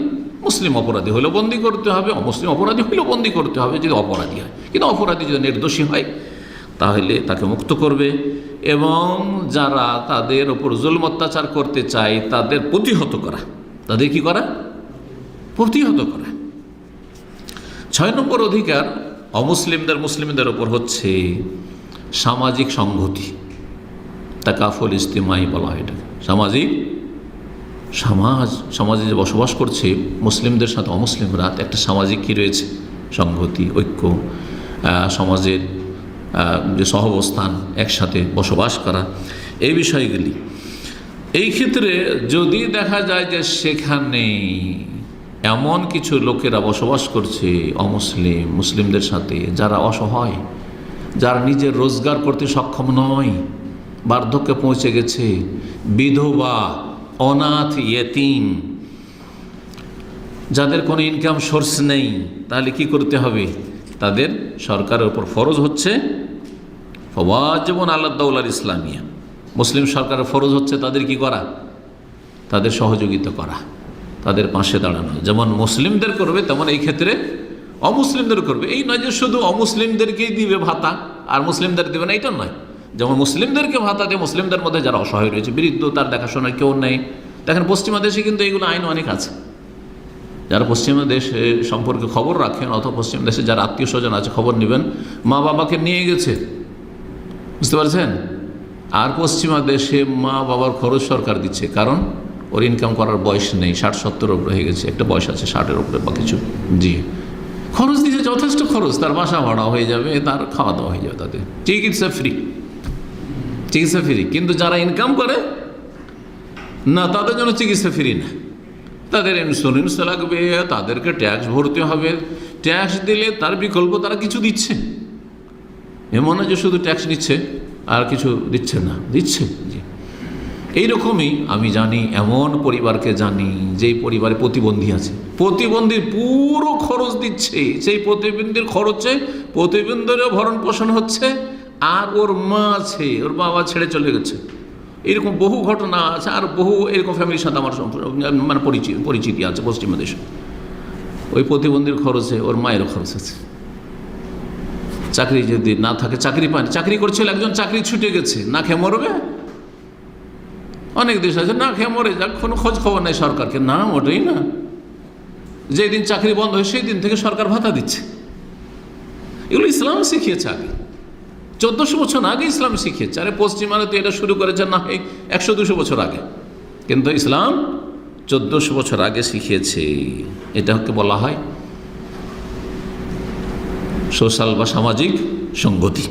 মুসলিম অপরাধী হলেও বন্দী করতে হবে, অমুসলিম অপরাধী হলেও বন্দী করতে হবে যদি অপরাধী হয়, কিন্তু অপরাধী যদি নির্দোষী হয় তাহলে তাকে মুক্ত করবে। এবং যারা তাদের ওপর জুলম অত্যাচার করতে চায় তাদের প্রতিহত করা, তাদের কি করা? প্রতিহত করা। 6 নম্বর অধিকার মুসলিমদের ওপর হচ্ছে সামাজিক সংহতি, তাকাফুল ইজতিমাই বলা হয় এটাকে, সামাজিক সমাজে যে বসবাস করছে মুসলিমদের সাথে অমুসলিমরা, একটা সামাজিক কী রয়েছে, সংহতি, ঐক্য, সমাজের যে সহাবস্থান, একসাথে বসবাস করা, এই বিষয়গুলি। এই ক্ষেত্রে যদি দেখা যায় যে সেখানে এমন কিছু লোকেরা বসবাস করছে অমুসলিম মুসলিমদের সাথে, যারা অসহায়, যারা নিজের রোজগার করতে সক্ষম নয়, বার্ধক্যে পৌঁছে গেছে, বিধবা, অনাথ, ইয়েতিম, যাদের কোনো ইনকাম সোর্স নেই, তাহলে কি করতে হবে? তাদের সরকারের উপর ফরজ হচ্ছে ওয়াজিবুন আলা দাওলাল ইসলামিয়া, মুসলিম সরকারের ফরজ হচ্ছে তাদের কি করা? তাদের সহযোগিতা করা, তাদের পাশে দাঁড়ানো। যেমন মুসলিমদের করবে তেমন এই ক্ষেত্রে অমুসলিমদের করবে। এই নয় যে শুধু অমুসলিমদেরকেই দিবে ভাতা আর মুসলিমদের দেবে না, এটা নয়। যেমন মুসলিমদেরকে ভাতা দিয়ে মুসলিমদের মধ্যে যারা অসহায় রয়েছে, বৃদ্ধ, তার দেখাশোনার কেউ নেই। দেখেন পশ্চিমা দেশে কিন্তু এইগুলো আইন অনেক আছে। যারা পশ্চিমা দেশে সম্পর্কে খবর রাখেন অথবা পশ্চিম দেশে যারা আত্মীয় স্বজন আছে খবর নেবেন, মা বাবাকে নিয়ে গেছে, বুঝতে পারছেন? আর পশ্চিমা দেশে মা বাবার খরচ সরকার দিচ্ছে, কারণ ওর ইনকাম করার বয়স নেই, 60-70 উপরে হয়ে গেছে, একটা বয়স আছে 60-এর উপরে বা কিছু, জি খরচ দিচ্ছে, যথেষ্ট খরচ, তার বাসা ভাড়া হয়ে যাবে, তার খাওয়া দাওয়া হয়ে যাবে, তাদের চিকিৎসা ফ্রি, চিকিৎসা ফ্রি। কিন্তু যারা ইনকাম করে না, তাদের জন্য চিকিৎসা ফ্রি না, তাদের ইন্স্যুরেন্স লাগবে, তাদেরকে ট্যাক্স ভরতে হবে, ট্যাক্স দিলে তার বিকল্প তারা কিছু দিচ্ছে, এমন না যে শুধু ট্যাক্স নিচ্ছে আর কিছু দিচ্ছে না, দিচ্ছে। জি, এইরকমই আমি জানি, এমন পরিবারকে জানি যেই পরিবারে প্রতিবন্ধী আছে, প্রতিবন্ধীর পুরো খরচ দিচ্ছে, সেই প্রতিবন্ধীর খরচে প্রতিবন্ধীরও ভরণ পোষণ হচ্ছে, আর ওর মা আছে, ওর বাবা ছেড়ে চলে গেছে। এরকম বহু ঘটনা আছে, আর বহু এরকম ফ্যামিলির সাথে আমার মানে পরিচিতি আছে পশ্চিমা দেশে। ওই প্রতিবন্ধীর খরচে ওর মায়েরও খরচ আছে। চাকরি যদি না থাকে, চাকরি পায়, চাকরি করছিল একজন, চাকরি ছুটে গেছে, না খেয়ে মরবে। অনেক দেশ আছে না খেয়ে মরে যাক, কোনো খোঁজ খবর নেই সরকারকে, না ওটাই না, যেদিন চাকরি বন্ধ হয় সেই দিন থেকে সরকার ভাতা দিচ্ছে। এগুলো ইসলাম শিখিয়েছে আগে, 1400 বছর আগে ইসলাম শিখিয়েছে। আরে পশ্চিমারা তো এটা শুরু করেছে না 100-200 বছর আগে, কিন্তু ইসলাম 1400 বছর আগে শিখিয়েছে। এটাকে বলা হয় সোশ্যাল বা সামাজিক সংগতি।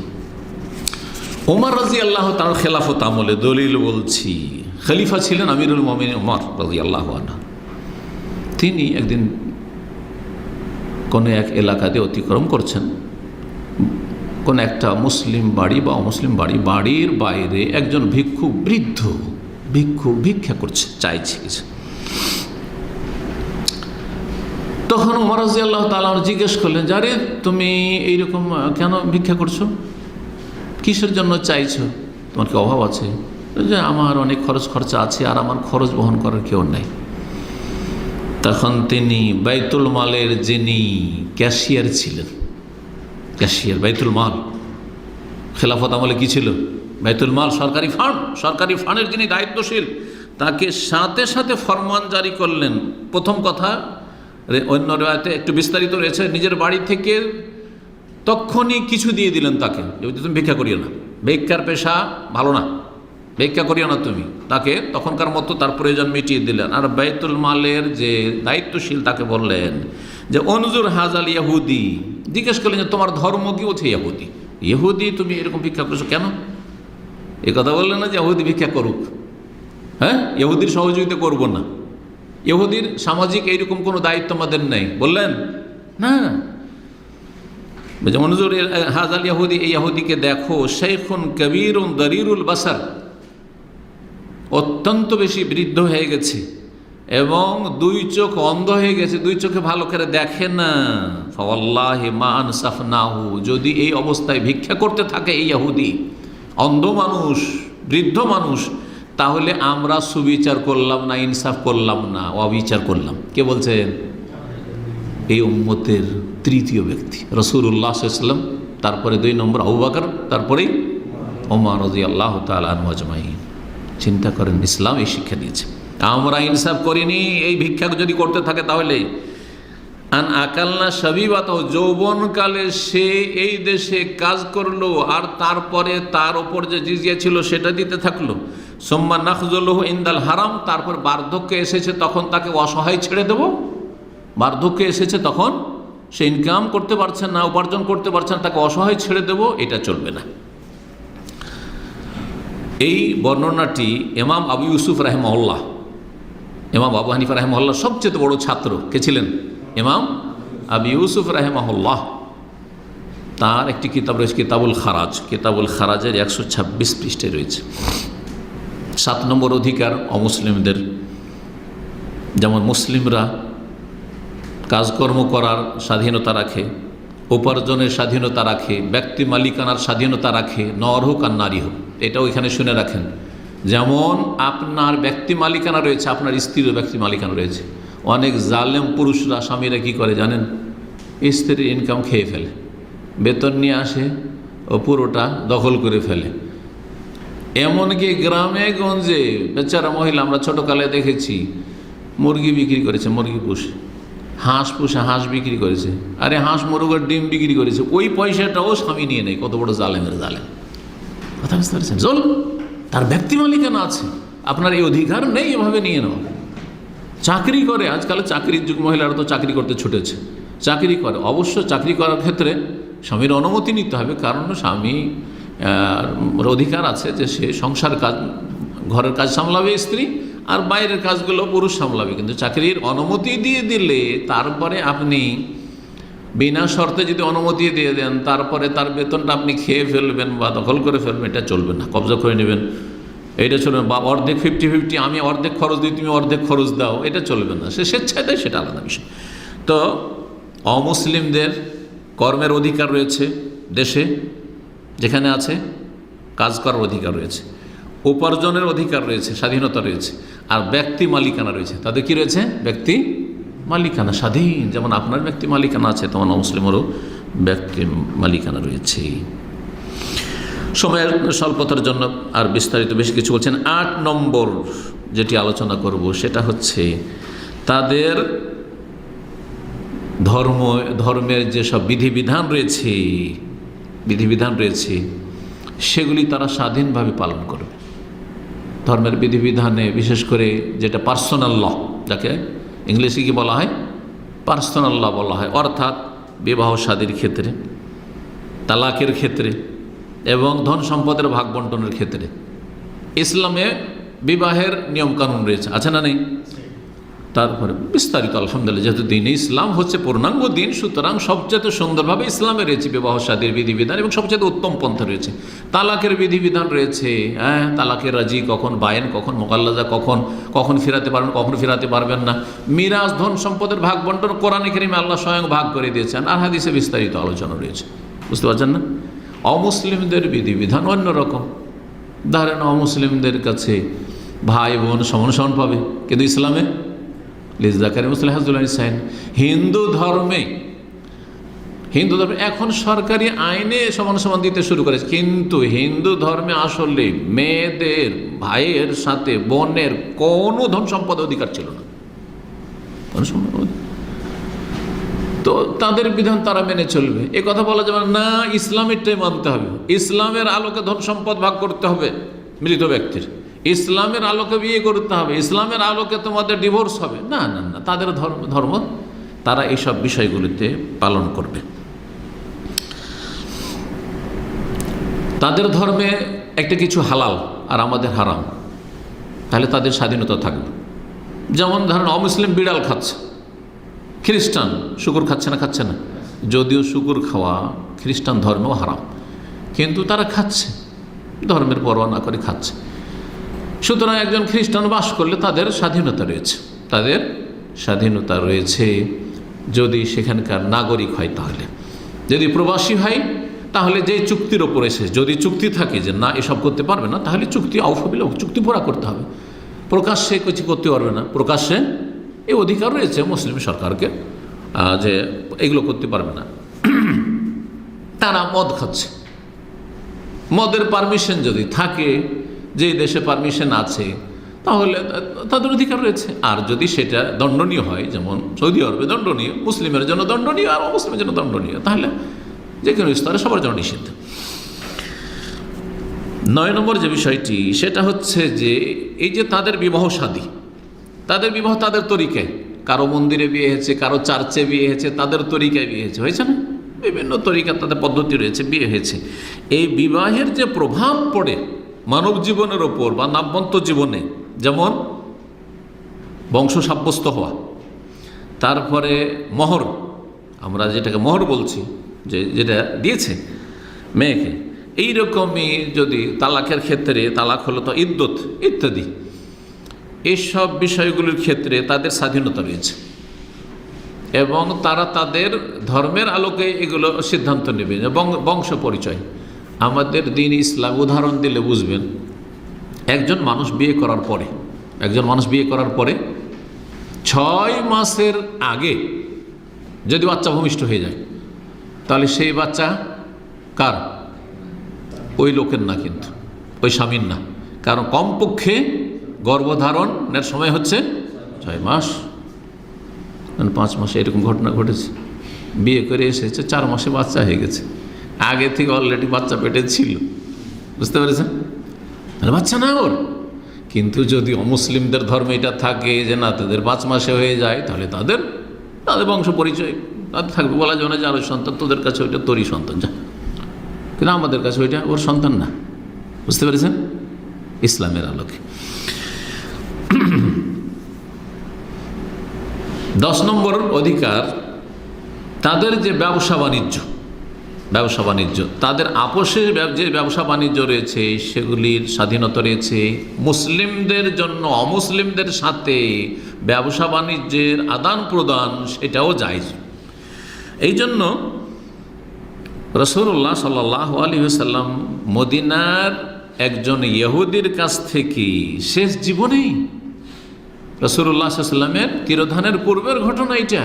ওমর রাদিয়াল্লাহু তাআলা খেলাফত আমলে, দলিল বলছি, খলিফা ছিলেন আমিরুল মুমিনিন ওমর রাদিয়াল্লাহু আনহু। তিনি একদিন কোনো এক এলাকাতে অতিক্রম করছেন, কোন একটা মুসলিম বাড়ি বা অমুসলিম বাড়ি, বাড়ির বাইরে একজন ভিক্ষুক, বৃদ্ধ ভিক্ষুক ভিক্ষা করছে, চাইছে কিছু। তখন ওমর রাদিয়াল্লাহু তাআলা জিজ্ঞেস করলেন, যারে তুমি এইরকম কেন ভিক্ষা করছো, কিসের জন্য চাইছো, তোমার কি অভাব আছে? যে আমার অনেক খরচ খরচা আছে, আর আমার খরচ বহন করার কেউ নেই। তখন তিনি বাইতুল মালের যিনি ক্যাশিয়ার ছিলেন, ক্যাশিয়ার বাইতুল মাল, খেলাফত আমলে কি ছিল? বাইতুল মাল, সরকারি ফান্ড, সরকারি ফান্ডের যিনি দায়িত্বশীল, তাকে সাথে সাথে ফরমান জারি করলেন। প্রথম কথা, অন্য রাতে একটু বিস্তারিত রয়েছে, নিজের বাড়ি থেকে তখনই কিছু দিয়ে দিলেন তাকে, তুমি ভিক্ষা করিও না, ভিক্ষার পেশা ভালো না, ভিক্ষা করিও না তুমি, তাকে তখনকার মতো তার প্রয়োজন মিটিয়ে দিলেন। আর বাইতুল মালের যে দায়িত্বশীল তাকে বললেন যে অনজুর হাজাল ইয়াহুদি, জিজ্ঞেস করলেন যে তোমার ধর্ম কি? ওঠে ইহুদি, ইহুদি তুমি এরকম ভিক্ষা করছো কেন? এ কথা বললেন না যে ইহুদি ভিক্ষা করুক, হ্যাঁ ইহুদির সহযোগিতা করব না, ইহুদির সামাজিক এইরকম কোনো দায়িত্ব আমাদের নেই, বললেন না। মনজুর হাজাল ইহুদি, এই ইহুদিকে দেখো, শেখুন কবিরুন দরিরুল বাসার, অত্যন্ত বেশি বৃদ্ধ হয়ে গেছে এবং দুই চোখ অন্ধ হয়ে গেছে, দুই চোখে ভালো করে দেখে না। ফাওয়াল্লাহি মা আনসাফনাহু, যদি এই অবস্থায় ভিক্ষা করতে থাকে এই ইহুদি, অন্ধ মানুষ, বৃদ্ধ মানুষ, তাহলে আমরা সুবিচার করলাম না, ইনসাফ করলাম না, অবিচার করলাম। কে বলছেন? এই উম্মতের তৃতীয় ব্যক্তি রাসূলুল্লাহ সাল্লাল্লাহু আলাইহি ওয়াসাল্লাম, তারপরে 2 নম্বর আবু বকর, তারপরেই ওমর রাদিয়াল্লাহু তাআলা আনহু আজমাইন। চিন্তা করেন, ইসলাম এই শিক্ষা দিয়েছে। আমরা ইনসাফ করিনি, এই ভিক্ষা যদি করতে থাকে তাহলে আন আকালনা শাবিবাত, যৌবনকালে সে এই দেশে কাজ করলো আর তারপরে তার ওপর যে জিজিয়া ছিল সেটা দিতে থাকলো, সুম্মা নাখযুলুহু ইনদাল হারাম, তারপর বার্ধক্য এসেছে তখন তাকে অসহায় ছেড়ে দেব। বার্ধক্য এসেছে তখন সে ইনকাম করতে পারছে না, উপার্জন করতে পারছে না, তাকে অসহায় ছেড়ে দেব, এটা চলবে না। এই বর্ণনাটি ইমাম আবু ইউসুফ রাহিমাহুল্লাহ, ইমাম আবু হানিফা রাহিমাহুল্লাহ সবচেয়ে বড় ছাত্র কে ছিলেন? ইমাম আবু ইউসুফ রাহিমাহুল্লাহ। তার একটি কিতাব রয়েছে কিতাবুল খারাজ, কিতাবুল খারাজের 126 পৃষ্ঠায় রয়েছে। 7 নম্বর অধিকার অমুসলিমদের, যেমন মুসলিমরা কাজকর্ম করার স্বাধীনতা রাখে, উপার্জনের স্বাধীনতা রাখে, ব্যক্তি মালিকানার স্বাধীনতা রাখে, নর হোক আর নারী হোক। এটাও এখানে শুনে রাখেন। যেমন আপনার ব্যক্তি মালিকানা রয়েছে, আপনার স্ত্রীরও ব্যক্তি মালিকানা রয়েছে। অনেক জালেম পুরুষরা, স্বামীরা কি করে জানেন? স্ত্রীর ইনকাম খেয়ে ফেলে, বেতন নিয়ে আসে ও পুরোটা দখল করে ফেলে। এমনকি গ্রামে গঞ্জে বেচারা মহিলা আমরা ছোটোকালে দেখেছি মুরগি বিক্রি করেছে, মুরগি পুষে, হাঁস পুষে হাঁস বিক্রি করেছে, আরে হাঁস মুরগের ডিম বিক্রি করেছে, ওই পয়সাটাও স্বামী নিয়ে নেয়। কত বড় জালেমের জালেম, কথা বুঝতে পারছেন? চল, তার ব্যক্তি মালিকানা আছে, আপনার এই অধিকার নেই এভাবে নিয়ে নেওয়া। চাকরি করে, আজকাল চাকরির যুগ, মহিলারা তো চাকরি করতে ছুটেছে, চাকরি করে। অবশ্য চাকরি করার ক্ষেত্রে স্বামীর অনুমতি নিতে হবে, কারণ স্বামী অধিকার আছে যে সে সংসার কাজ, ঘরের কাজ সামলাবে স্ত্রী, আর বাইরের কাজগুলো পুরুষ সামলাবে। কিন্তু চাকরির অনুমতি দিয়ে দিলে তারপরে আপনি বিনা শর্তে যদি অনুমতি দিয়ে দেন, তারপরে তার বেতনটা আপনি খেয়ে ফেলবেন বা দখল করে ফেলবেন, এটা চলবে না। কবজা করে নেবেন, এটা চলবে না। বা অর্ধেক 50-50, আমি অর্ধেক খরচ দিই, তুমি অর্ধেক খরচ দাও, এটা চলবে না। সে স্বেচ্ছায় দেয়, সেটা আলাদা বিষয়। তো অমুসলিমদের কর্মের অধিকার রয়েছে, দেশে যেখানে আছে কাজ করার অধিকার রয়েছে, উপার্জনের অধিকার রয়েছে, স্বাধীনতা রয়েছে, আর ব্যক্তি মালিকানা রয়েছে। তাদের কি রয়েছে? ব্যক্তি মালিকানা, স্বাধীন। যেমন আপনার ব্যক্তি মালিকানা আছে, তেমন অমুসলিমেরও ব্যক্তি মালিকানা রয়েছে। সময়ের স্বল্পতার জন্য আর বিস্তারিত বেশি কিছু বলছেন। 8 নম্বর যেটি আলোচনা করব সেটা হচ্ছে তাদের ধর্মের যেসব বিধিবিধান রয়েছে সেগুলি তারা স্বাধীনভাবে পালন করবে। ধর্মের বিধিবিধানে বিশেষ করে যেটা পার্সোনাল ল, যাকে ইংলিশে কি বলা হয়? পার্সোনাল ল বলা হয়। অর্থাৎ বিবাহ শাদীর ক্ষেত্রে, তালাকের ক্ষেত্রে এবং ধন সম্পদের ভাগ বন্টনের ক্ষেত্রে ইসলামে বিবাহের নিয়মকানুন রয়েছে, আছে না নেই? তারপরে বিস্তারিত আলহামদুলিল্লাহ, যেহেতু দিন ইসলাম হচ্ছে পূর্ণাঙ্গ দিন, সুতরাং সবচেয়ে সুন্দরভাবে ইসলামে রয়েছে বিবাহ শাদীর বিধিবিধান এবং সবচেয়ে উত্তম পন্থা রয়েছে। তালাকের বিধিবিধান রয়েছে, হ্যাঁ, তালাকের রাজি কখন, বায়েন কখন, মোকাল্লাজা কখন ফিরাতে পারবেন, কখন ফিরাতে পারবেন না। মিরাজ, ধন সম্পদের ভাগ বন্টন কোরআনে কারিমে আল্লাহ স্বয়ং ভাগ করে দিয়েছেন, আর হাদিসে বিস্তারিত আলোচনা রয়েছে। বুঝতে পারছেন না? অমুসলিমদের বিধিবিধান অন্যরকম। ধরেন অমুসলিমদের কাছে ভাই বোন সমান সমান পাবে, কিন্তু ইসলামে লিজাকারি মুসলিম হাজুল সাইন। হিন্দু ধর্মে এখন সরকারি আইনে সমান সমান দিতে শুরু করেছে, কিন্তু হিন্দু ধর্মে আসলে মেয়েদের ভাইয়ের সাথে বোনের কোনো ধন সম্পদ অধিকার ছিল না। তো তাদের বিধান তারা মেনে চলবে, এ কথা বলা যাবে না। ইসলামেরটাই মানতে হবে, ইসলামের আলোকে ধন সম্পদ ভাগ করতে হবে মৃত ব্যক্তির, ইসলামের আলোকে বিয়ে করতে হবে, ইসলামের আলোকে তোমাদের ডিভোর্স হবে না। না না, তাদের ধর্ম তারা এইসব বিষয়গুলিতে পালন করবে। তাদের ধর্মে একটা কিছু হালাল আর আমাদের হারাম, তাহলে তাদের স্বাধীনতা থাকবে। যেমন ধরেন অমুসলিম বিড়াল খাচ্ছে, খ্রিস্টান শুকুর খাচ্ছে না, যদিও শুকুর খাওয়া খ্রিস্টান ধর্মেও হারাম, কিন্তু তারা খাচ্ছে, ধর্মের পরোয়া না করে খাচ্ছে। সুতরাং একজন খ্রিস্টান বাস করলে তাদের স্বাধীনতা রয়েছে যদি সেখানকার নাগরিক হয়। তাহলে যদি প্রবাসী হয়, তাহলে যে চুক্তির ওপর এসে যদি চুক্তি থাকে যে না এসব করতে পারবে না, তাহলে চুক্তি আউফাবিল, চুক্তি পুরা করতে হবে। প্রকাশ্যে কিছু করতে পারবে না, প্রকাশ্যে এই অধিকার রয়েছে মুসলিম সরকারকে যে এগুলো করতে পারবে না। তারা মদ খাচ্ছে, মদের পারমিশন যদি থাকে, যে দেশে পারমিশন আছে, তাহলে তাদের অধিকার রয়েছে। আর যদি সেটা দণ্ডনীয় হয়, যেমন সৌদি আরবে দণ্ডনীয়, মুসলিমের জন্য দণ্ডনীয় আর অমুসলিমের জন্য দণ্ডনীয়, তাহলে যে কোনো স্তরে সবার জন্য নিষিদ্ধ। 9 নম্বর যে বিষয়টি সেটা হচ্ছে যে এই যে তাদের বিবাহ শাদী, তাদের বিবাহ তাদের তরিকায়, কারো মন্দিরে বিয়ে হয়েছে, কারো চার্চে বিয়ে হয়েছে, তাদের তরিকায় বিয়ে হয়েছে না, বিভিন্ন তরিকা তাদের পদ্ধতি রয়েছে, বিয়ে হয়েছে। এই বিবাহের যে প্রভাব পড়ে মানব জীবনের ওপর বা নাব্যন্ত জীবনে, যেমন বংশ সাব্যস্ত হওয়া, তারপরে মোহর, আমরা যেটাকে মোহর বলছি, যেটা দিয়েছে মেয়েকে, এইরকমই যদি তালাকের ক্ষেত্রে, তালাক হলো তো ইদ্যত ইত্যাদি, এইসব বিষয়গুলির ক্ষেত্রে তাদের স্বাধীনতা রয়েছে এবং তারা তাদের ধর্মের আলোকে এগুলো সিদ্ধান্ত নেবে। এবং বংশ পরিচয়, আমাদের দিন ইসলাম উদাহরণ দিলে বুঝবেন, একজন মানুষ বিয়ে করার পরে 6 মাসের আগে যদি বাচ্চা ভূমিষ্ঠ হয়ে যায়, তাহলে সেই বাচ্চা কার? ওই লোকের না, কিন্তু ওই স্বামীর না, কারণ কমপক্ষে গর্ভধারণের সময় হচ্ছে 6 মাস, 5 মাসে। এরকম ঘটনা ঘটেছে, বিয়ে করে এসেছে 4 মাসে বাচ্চা হয়ে গেছে, আগে থেকে অলরেডি বাচ্চা পেটে ছিল, বুঝতে পেরেছেন? তাহলে বাচ্চা না ওর। কিন্তু যদি অমুসলিমদের ধর্মে এটা থাকে যে না, তাদের 5 মাসে হয়ে যায়, তাহলে তাদের বংশ পরিচয় তাদের থাকবে, বলা যাবে না যে আরো সন্তান, তোদের কাছে ওইটা তোরই সন্তান, যা, কিন্তু আমাদের কাছে ওইটা ওর সন্তান না, বুঝতে পেরেছেন? ইসলামের আলোকে। 10 নম্বর অধিকার, তাদের যে ব্যবসা বাণিজ্য, তাদের আপোষে যে ব্যবসা বাণিজ্য রয়েছে সেগুলির স্বাধীনতা রয়েছে। মুসলিমদের জন্য অমুসলিমদের সাথে ব্যবসা বাণিজ্যের আদান প্রদান সেটাও জায়েজ। এই জন্য রাসূলুল্লাহ সাল্লাল্লাহু আলাইহি ওয়াসাল্লাম মদিনার একজন ইহুদির কাছ থেকে শেষ জীবনেই, রাসূলুল্লাহ সাল্লাল্লাহু আলাইহি ওয়াসাল্লামের তিরোধানের পূর্বের ঘটনা এটা,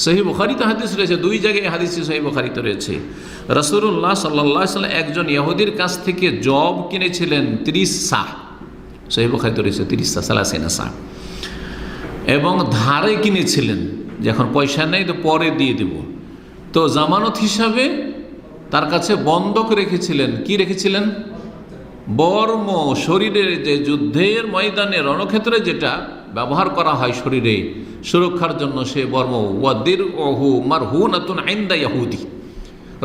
সহিহ বুখারীতে হাদিস রয়েছে, 2 জায়গায় হাদিস সহিহ বুখারীতে রয়েছে। রাসূলুল্লাহ সাল্লাল্লাহু আলাইহি ওয়াসাল্লাম একজন ইহুদির কাছ থেকে জব কিনেছিলেন 30 সা, সহিহ বুখারীতে রয়েছে 30 সা, 30 সা, এবং ধারে কিনেছিলেন, যখন পয়সা নেই তো পরে দিয়ে দেব, তো জামানত হিসাবে তার কাছে বন্ধক রেখেছিলেন। কি রেখেছিলেন? বর্ম, শরীরের যে যুদ্ধের ময়দানে রণক্ষেত্রে যেটা ব্যবহার করা হয় শরীরে সুরক্ষার জন্য, সে বর্ম, ওয়াদির ওহু মারহুনাতুন ইনদা ইহুদি,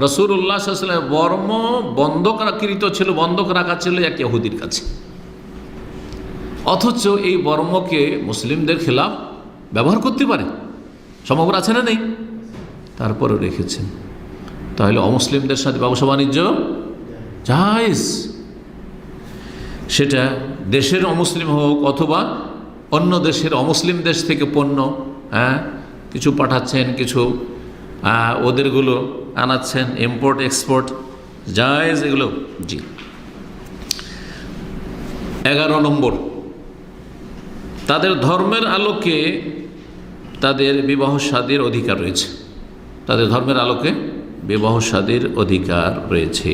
রাসূলুল্লাহ সাল্লাল্লাহু আলাইহি ওয়াসাল্লাম বর্ম বন্ধককৃত ছিল, বন্ধক রাখা ছিল এক ইহুদির কাছে। অথচ এই বর্মকে মুসলিমদের খেলাফ ব্যবহার করতে পারে, সম্ভব আছে না? নেই, তারপরও রেখেছেন। তাহলে অমুসলিমদের সাথে ব্যবসা বাণিজ্য জায়েজ, সেটা দেশের অমুসলিম হোক অথবা অন্য দেশের, অমুসলিম দেশ থেকে পণ্য কিছু পাঠাচ্ছেন, কিছু ওদেরগুলো আনাচ্ছেন, ইম্পোর্ট এক্সপোর্ট জায়েজ এগুলো। জি। 11 নম্বর, তাদের ধর্মের আলোকে তাদের বিবাহ শাদীর অধিকার রয়েছে, তাদের ধর্মের আলোকে বিবাহ শাদীর অধিকার রয়েছে।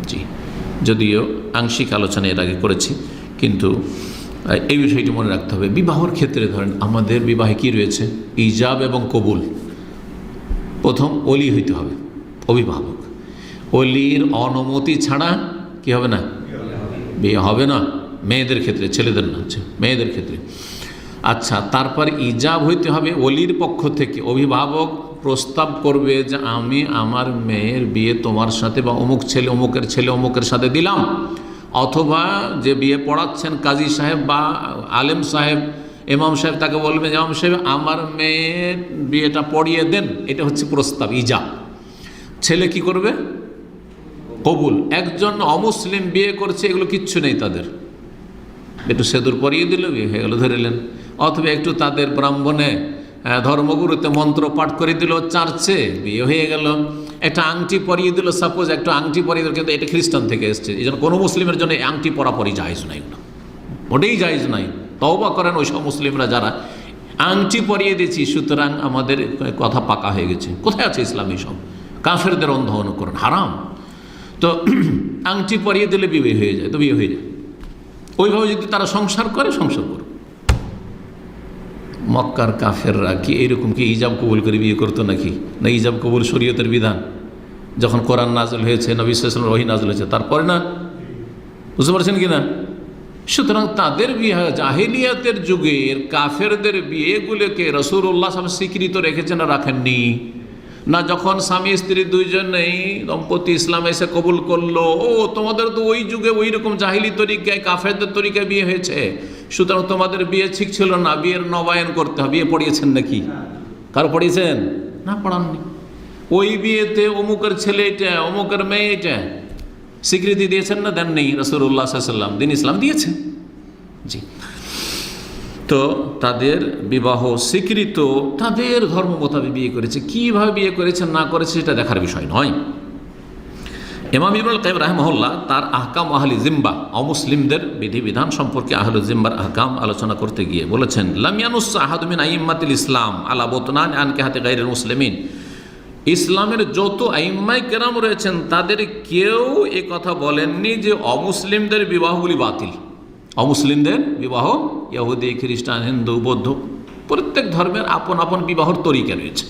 জি, যদিও আংশিক আলোচনা এর আগে করেছি, কিন্তু এই বিষয়টি মনে রাখতে হবে। বিবাহর ক্ষেত্রে ধরেন আমাদের বিবাহে কি রয়েছে? ইজাব এবং কবুল। প্রথম ওলি হইতে হবে, অভিভাবক। ওলির অনুমতি ছাড়া কি হবে না? বিয়ে হবে না। মেয়েদের ক্ষেত্রে, ছেলেদের না, মেয়েদের ক্ষেত্রে। আচ্ছা, তারপর ইজাব হইতে হবে ওলির পক্ষ থেকে। অভিভাবক প্রস্তাব করবে যে আমি আমার মেয়ের বিয়ে তোমার সাথে বা অমুক ছেলে অমুকের ছেলে অমুকের সাথে দিলাম, অথবা যে বিয়ে পড়াচ্ছেন কাজী সাহেব বা আলেম সাহেব, ইমাম সাহেব, তাকে বলবে যে ইমাম সাহেব আমার মেয়ের বিয়েটা পড়িয়ে দেন। এটা হচ্ছে প্রস্তাব, ইজাব। ছেলে কি করবে? কবুল। একজন অমুসলিম বিয়ে করছে, এগুলো কিচ্ছু নেই তাদের, একটু সেদুর পরিয়ে দিল, বিয়ে হয়ে গেল, ধরিলেন। অথবা একটু তাদের ব্রাহ্মণে ধর্মগুরুতে মন্ত্র পাঠ করে দিল, চার্চে বিয়ে হয়ে গেল। একটা আংটি পরিয়ে দিল, সাপোজ একটা আংটি পরিয়ে দিল, কিন্তু এটা খ্রিস্টান থেকে এসছে, এই জন্য কোনো মুসলিমের জন্য আংটি পরাপরই জায়েজ নাই, ওটাই জায়েজ নাই। তওবা করেন ওইসব মুসলিমরা যারা আংটি পরিয়ে দিয়েছি, সুতরাং আমাদের কথা পাকা হয়ে গেছে। কোথায় আছে ইসলাম? এইসব কাফেরদের অন্ধ অনুকরণ, হারাম। তো আংটি পরিয়ে দিলে বিয়ে হয়ে যায়, তো বিয়ে হয়ে যায়। ওইভাবে যদি তারা সংসার করে, সংসার করুক। মক্কার কাফেররা কি এইরকম কি ইজাব কবুল করে বিয়ে করতো নাকি? না, ইজাব কবুল শরীয়তের বিধান। যখন কোরআন নাজল হয়েছে, নবী সাল্লাল্লাহু আলাইহি ওয়াসাল্লাম ওহী নাজল হয়েছে, তারপরে না বুঝতে পারছেন কিনা? সুতরাং তাদের বিয়ে, জাহেলিয়াতের যুগের কাফেরদের বিয়েগুলোকে রাসূলুল্লাহ সাল্লাল্লাহু আলাইহি ওয়াসাল্লাম স্বীকৃত রেখেছেন না রাখেননি? না যখন স্বামী স্ত্রী দুইজনেই দম্পতি ইসলাম এসে কবুল করলো, ও তোমাদের তো ওই যুগে ওই রকম জাহিলি তরিকায় কাফেরদের তরিকায় বিয়ে হয়েছে, সুতরাং তোমাদের বিয়ে ঠিক ছিল না, বিয়ের নবায়ন করতে হবে। বিয়ে পড়িয়েছেন নাকি? কারো পড়িয়েছেন? না, পড়াননি। ওই বিয়েতে অমুকের ছেলে এটা, অমুকের মেয়ে এটা, স্বীকৃতি দিয়েছেন না দেন নেই? রাসূলুল্লাহ সাল্লাল্লাহু আলাইহি ওয়াসাল্লাম দিন ইসলাম দিয়েছে। জি, তো তাদের বিবাহ স্বীকৃত, তাদের ধর্ম মোতাবেক বিয়ে করেছে। কীভাবে বিয়ে করেছেন না করেছে সেটা দেখার বিষয় নয়। ইমাম ইবনুল কাইয়িম রাহিমাহুল্লাহ তার আহকাম আহলি জিম্বা, অমুসলিমদের বিধিবিধান সম্পর্কে আহলে জিম্বার আহকাম আলোচনা করতে গিয়ে বলেছেন, লাম ইয়ানুস আহাদু মিন আইম্মাতিল ইসলাম আলা বুতনান আনকিহাতি গায়রিল মুসলিমিন। ইসলামের যত আইম্মায়ে কেরাম রয়েছেন তাদের কেউ এ কথা বলেননি যে অমুসলিমদের বিবাহগুলি বাতিল। অমুসলিমদের বিবাহ, ইহুদি, খ্রিস্টান, হিন্দু, বৌদ্ধ, প্রত্যেক ধর্মের আপন আপন বিবাহর তরিকা রয়েছে।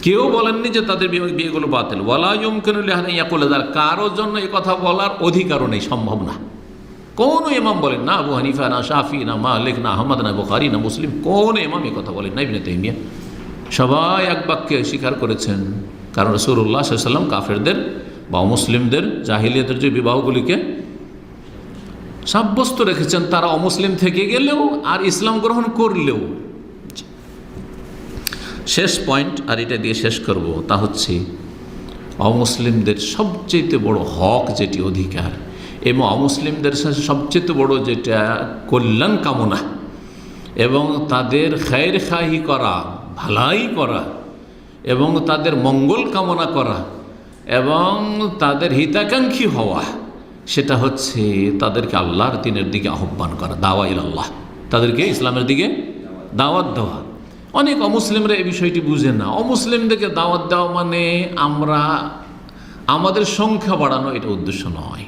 কেউ বলেননি যে তাদের বিয়েগুলো বাতিল। ওয়ালা ইউমকিনু লিআহাদিন আন ইয়াকুলা যালিকা, কারোর জন্য এ কথা বলার অধিকারও নেই, সম্ভব না। কোন ইমাম বলেন না, আবু হানিফা না, শাফি না, মালিক না, আহমদ না, বুখারী না, মুসলিম, কোন ইমাম এ কথা বলেন না। ইবনে তাইমিয়া সবাই এক বাক্যে স্বীকার করেছেন, কারণ রাসূলুল্লাহ সাল্লাল্লাহু আলাইহি ওয়াসাল্লাম কাফেরদের বা মুসলিমদের জাহিলিয়াতের যে বিবাহগুলিকে সাব্যস্ত রেখেছেন, তারা অমুসলিম থেকে গেলেও আর ইসলাম গ্রহণ করলেও। শেষ পয়েন্ট, আর এটা দিয়ে শেষ করব, তা হচ্ছে অমুসলিমদের সবচেয়ে বড় হক যেটি অধিকার, এবং অমুসলিমদের সাথে সবচেয়ে বড় যেটা কল্যাণ কামনা এবং তাদের খায়ের খাহি করা, ভালাই করা এবং তাদের মঙ্গল কামনা করা এবং তাদের হিতাকাঙ্ক্ষী হওয়া, সেটা হচ্ছে তাদেরকে আল্লাহর দ্বীনের দিকে আহ্বান করা, দাওয়া ইলাল্লাহ, তাদেরকে ইসলামের দিকে দাওয়াত দেওয়া। অনেক অমুসলিমরা এই বিষয়টি বুঝে না। অমুসলিমদেরকে দাওয়াত দেওয়া মানে আমরা আমাদের সংখ্যা বাড়ানো, এটা উদ্দেশ্য নয়,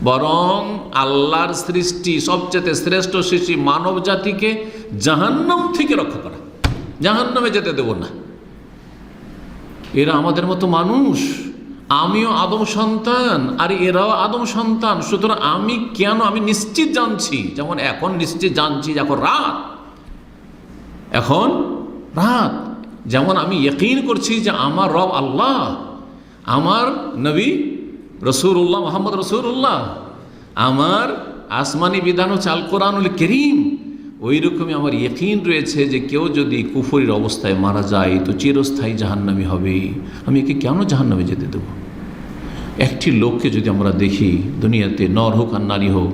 বরং আল্লাহর সৃষ্টি সবচেয়ে শ্রেষ্ঠ সৃষ্টি মানব জাতিকে জাহান্নাম থেকে রক্ষা করা, জাহান্নামে যেতে দেব না। এরা আমাদের মতো মানুষ, আমিও আদম সন্তান আর এরাও আদম সন্তান, সুতরাং আমি নিশ্চিত জানছি, যেমন এখন নিশ্চিত জানছি এখন রাত, যেমন আমি ইয়াকিন করছি যে আমার রব আল্লাহ, আমার নবী রাসূলুল্লাহ মুহাম্মদ রাসূলুল্লাহ, আমার আসমানি বিধান হচ্ছে আল কোরআনুল কারীম, ওই রকমই আমার ইয়াকিন রয়েছে যে কেউ যদি কুফরির অবস্থায় মারা যায় তো চিরস্থায়ী জাহান্নামী হবে। আমি একে কেন জাহান্নামে যেতে দেব? একটি লোককে যদি আমরা দেখি দুনিয়াতে, নর হোক আর নারী হোক,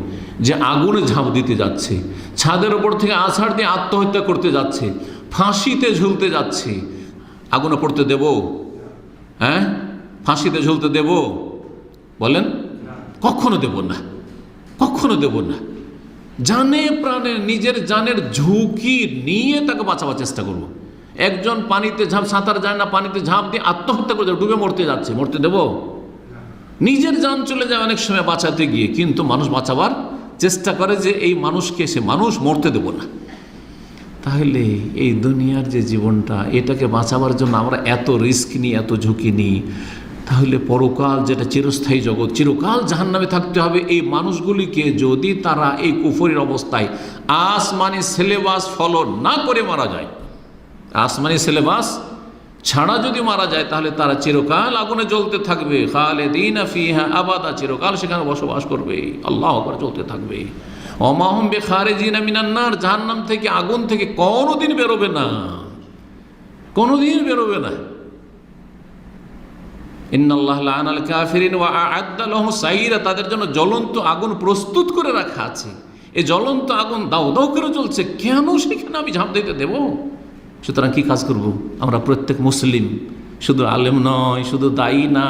যে আগুনে ঝাঁপ দিতে যাচ্ছে, ছাদের ওপর থেকে আছাড় দিয়ে আত্মহত্যা করতে যাচ্ছে, ফাঁসিতে ঝুলতে যাচ্ছে, আগুনে পড়তে দেব? হ্যাঁ, ফাঁসিতে ঝুলতে দেব? বলেন, কখনো দেব না, কখনো দেব না। জানে প্রাণে নিজের জানের ঝুঁকি নিয়ে তাকে বাঁচাবার চেষ্টা করব। একজন পানিতে সাঁতার যায় না, পানিতে ঝাঁপ দিয়ে আত্মহত্যা করে ডুবে মরতে যাচ্ছে, মরতে দেব? নিজের জান চলে যায় অনেক সময় বাঁচাতে গিয়ে, কিন্তু মানুষ বাঁচাবার চেষ্টা করে যে এই মানুষকে, সে মানুষ, মরতে দেব না। তাহলে এই দুনিয়ার যে জীবনটা, এটাকে বাঁচাবার জন্য আমরা এত রিস্ক নিই, এত ঝুঁকি নিই, তাহলে পরকাল যেটা চিরস্থায়ী জগৎ, চিরকাল জাহান্নামে থাকতে হবে, এই মানুষগুলিকে যদি তারা এই কুফরির অবস্থায় আসমানি সিলেবাস ফলো না করে মারা যায়, আসমানি সিলেবাস ছাড়া যদি মারা যায়, তাহলে তারা চিরকাল আগুনে জ্বলতে থাকবে, খালিদিনা ফিহা আবাদা, চিরকাল সেখানে বসবাস করবে, আল্লাহু আকবার, জ্বলতে থাকবে। ওমা হুম বিখারিজিনা মিনান নার, জাহান্নাম থেকে, আগুন থেকে কোনোদিন বেরোবে না, কোনোদিন বেরোবে না। ইন্নাল্লাহ লাআনাল কাফিরিন ওয়া আ'আদ্দা লাহুম সাইরা, তাদের জন্য জ্বলন্ত আগুন প্রস্তুত করে রাখা আছে। এই জ্বলন্ত আগুন দাও দাও করে জ্বলছে, কেন সেখানে আমি ঝাঁপ দিতে দেব? সুতরাং কি কাজ করব আমরা? প্রত্যেক মুসলিম, শুধু আলেম নয়, শুধু দায়ী না,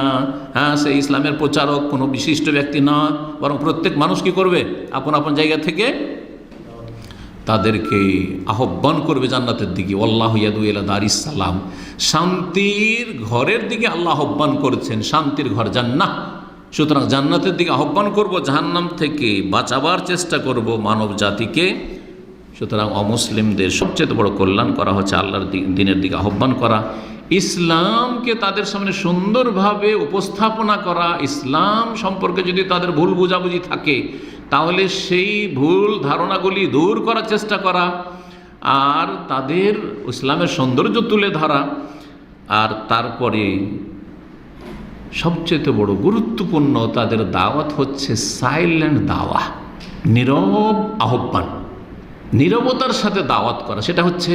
হ্যাঁ, সে ইসলামের প্রচারক কোনো বিশিষ্ট ব্যক্তি না, বরং প্রত্যেক মানুষ কি করবে? আপন আপন জায়গা থেকে তাদেরকে আহ্বান করবে জান্নাতের দিকে। আল্লাহু ইয়াদু ইলা দারিস সালাম, শান্তির ঘরের দিকে আল্লাহ আহ্বান করেছেন, শান্তির ঘর জান্নাত। সুতরাং জান্নাতের দিকে আহ্বান করব, জাহান্নাম থেকে বাঁচাবার চেষ্টা করব মানব জাতিকে। সুতরাং অমুসলিমদের সবচেয়ে বড় কল্যাণ করা হচ্ছে আল্লাহর দ্বীনের দিকে আহ্বান করা। ইসলামকে তাদের সামনে সুন্দরভাবে উপস্থাপনা করা, ইসলাম সম্পর্কে যদি তাদের ভুল বোঝাবুঝি থাকে তাহলে সেই ভুল ধারণাগুলি দূর করার চেষ্টা করা, আর তাদের ইসলামের সৌন্দর্য তুলে ধরা। আর তারপরে সবচেয়ে বড় গুরুত্বপূর্ণ তাদের দাওয়াত হচ্ছে সাইলেন্ট দাওয়া, নীরব আহ্বান, নীরবতার সাথে দাওয়াত করা। সেটা হচ্ছে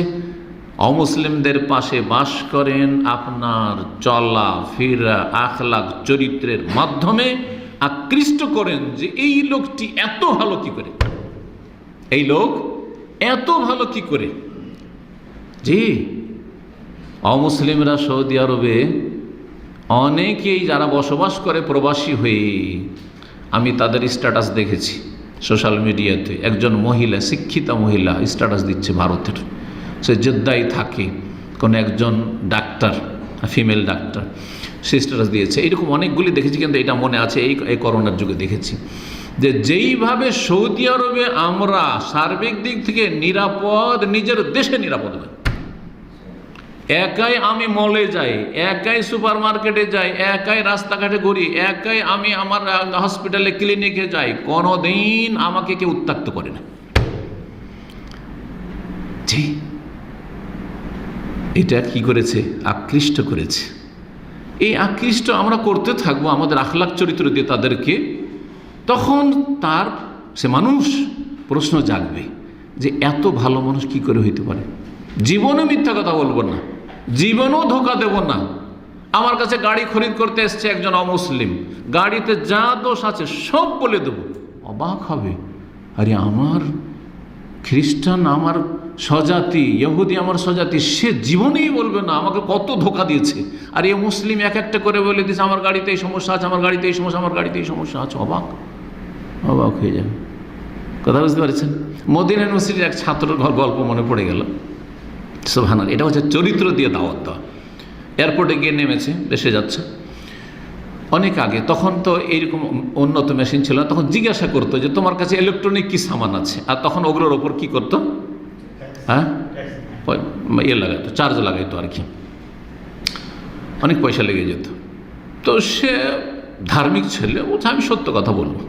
অমুসলিমদের পাশে বাস করেন, আপনার চলা ফেরা আখলাক চরিত্রের মাধ্যমে আকৃষ্ট করেন যে এই লোকটি এত ভালো কি করে, এই লোক এত ভালো কি করে। জি, অমুসলিমরা সৌদি আরবে অনেকেই যারা বসবাস করে প্রবাসী হয়ে, আমি তাদের স্ট্যাটাস দেখেছি সোশ্যাল মিডিয়াতে। একজন মহিলা, শিক্ষিতা মহিলা স্ট্যাটাস দিচ্ছে ভারতের, সে জেদ্দায় থাকে, কোনো একজন ডাক্তার, ফিমেল ডাক্তার, সে স্ট্যাটাস দিয়েছে। এইরকম অনেকগুলি দেখেছি, কিন্তু এটা মনে আছে এই করোনার যুগে দেখেছি যে যেইভাবে সৌদি আরবে আমরা সার্বিক দিক থেকে নিরাপদ, নিজের দেশে নিরাপদ নয়। একাই আমি মলে যাই, একাই সুপার মার্কেটে যাই, একাই রাস্তাঘাটে ঘুরি, একাই আমি আমার হসপিটালে ক্লিনিকে যাই, কোনোদিন আমাকে কেউ উত্ত্যক্ত করে না। জি, এটা কি করেছে? আকৃষ্ট করেছে। এই আকৃষ্ট আমরা করতে থাকবো আমাদের আখলাক চরিত্র দিয়ে তাদেরকে, তখন তার সে মানুষ প্রশ্ন জাগবে যে এত ভালো মানুষ কি করে হইতে পারে। জীবনে মিথ্যা কথা বলবো না, জীবনেও ধোকা দেব না। আমার কাছে গাড়ি খরিদ করতে এসছে একজন অমুসলিম, গাড়িতে যা দোষ আছে সব বলে দেব। অবাক হবে, আরে আমার খ্রিস্টান আমার স্বজাতি, ইহুদি আমার স্বজাতি, সে জীবনেই বলবে না আমাকে কত ধোকা দিয়েছে। আর এই মুসলিম এক একটা করে বলে দিয়েছে আমার গাড়িতে এই সমস্যা আছে, আমার গাড়িতে এই সমস্যা, আমার গাড়িতে এই সমস্যা আছে। অবাক অবাক হয়ে যাবে। কথা বুঝতে পারছেন? মদিনা ইউনিভার্সিটির এক ছাত্রের গল্প মনে পড়ে গেল। সুবহানাল্লাহ, এটা হচ্ছে চরিত্র দিয়ে দাওয়াত দেওয়া। এয়ারপোর্টে গিয়ে নেমেছে, দেশে যাচ্ছে অনেক আগে, তখন তো এইরকম উন্নত মেশিন ছিল না। তখন জিজ্ঞাসা করতো যে তোমার কাছে ইলেকট্রনিক কি সামান আছে, আর তখন ওগুলোর ওপর কি করতো, হ্যাঁ লাগাইতো, চার্জ লাগাইতো আর কি, অনেক পয়সা লেগে যেত। তো সে ধার্মিক ছেলে, বলছে আমি সত্য কথা বলবো,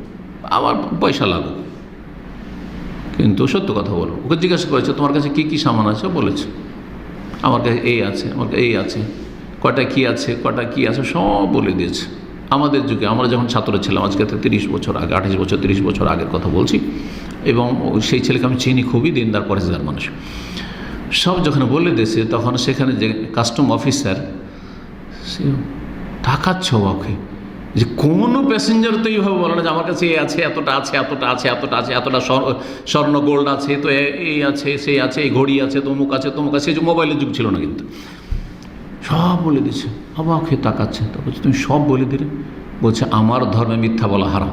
আমার পয়সা লাগুক, কিন্তু সত্য কথা বলবো। ওকে জিজ্ঞাসা করেছে তোমার কাছে কি কি সামান আছে, বলেছে আমার কাছে এই আছে, আমার কাছে এই আছে, কটা কি আছে, কটা কি আছে সব বলে দিয়েছে। আমাদের যুগে আমরা যখন ছাত্র ছিলাম, আজকে 30 বছর আগে, 28 বছর 30 বছর আগের কথা বলছি, এবং সেই ছেলেকে আমি চিনি, খুবই দিনদার পরেশগার মানুষ। সব যখন বলে দিয়েছে তখন সেখানে যে কাস্টম অফিসার, সে টাকাচ্ছে ওকে, যে কোনো প্যাসেঞ্জার তো এইভাবে বলে না যে আমার কাছে এই আছে, এতটা আছে, এতটা আছে, এতটা আছে, এতটা স্বর্ণ গোল্ড আছে, তো এই আছে, সেই আছে, এই ঘড়ি আছে, তমুক আছে, তমুক আছে। যে মোবাইলের যুগ ছিল না, কিন্তু সব বলে দিচ্ছে। অবাক হয়ে তাকাচ্ছে, তো বলছে তুমি সব বলে দিলে? বলছে আমার ধর্মে মিথ্যা বলা হারাম,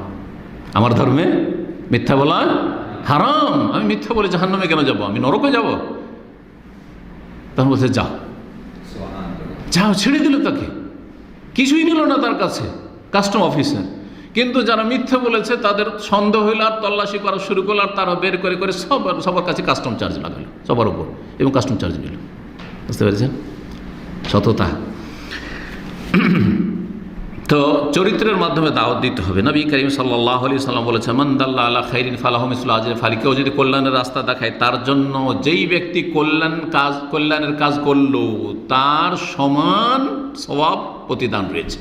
আমার ধর্মে মিথ্যা বলা হারাম, আমি মিথ্যা বলে জাহান্নামে কেন যাবো, আমি নরকে যাব? তখন বলছে যাও যাও, ছেড়ে দিল তাকে, কিছুই নিল না তার কাছে কাস্টম অফিসার। কিন্তু যারা মিথ্যা বলেছে তাদের সন্দেহ হইল, আর তল্লাশি করা শুরু করলো, আর তারা বের করে করে সবার কাছে কাস্টম চার্জ লাগালো, সবার উপর, এবং কাস্টম চার্জ নিল। বুঝতে পেরেছেন সততা? তো চরিত্রের মাধ্যমে দাওয়াত দিতে হবে। নবী করিম সাল্লাল্লাহু আলাইহি সাল্লাম বলেছেন মান দাল্লা আলা খাইরিন ফালাহু মিসলু আজরি ফালি, কেউ যদি কল্যাণের রাস্তা দেখায় তার জন্য, যেই ব্যক্তি কল্যাণের কাজ করলো তার সমান সওয়াব প্রতিদান রয়েছে।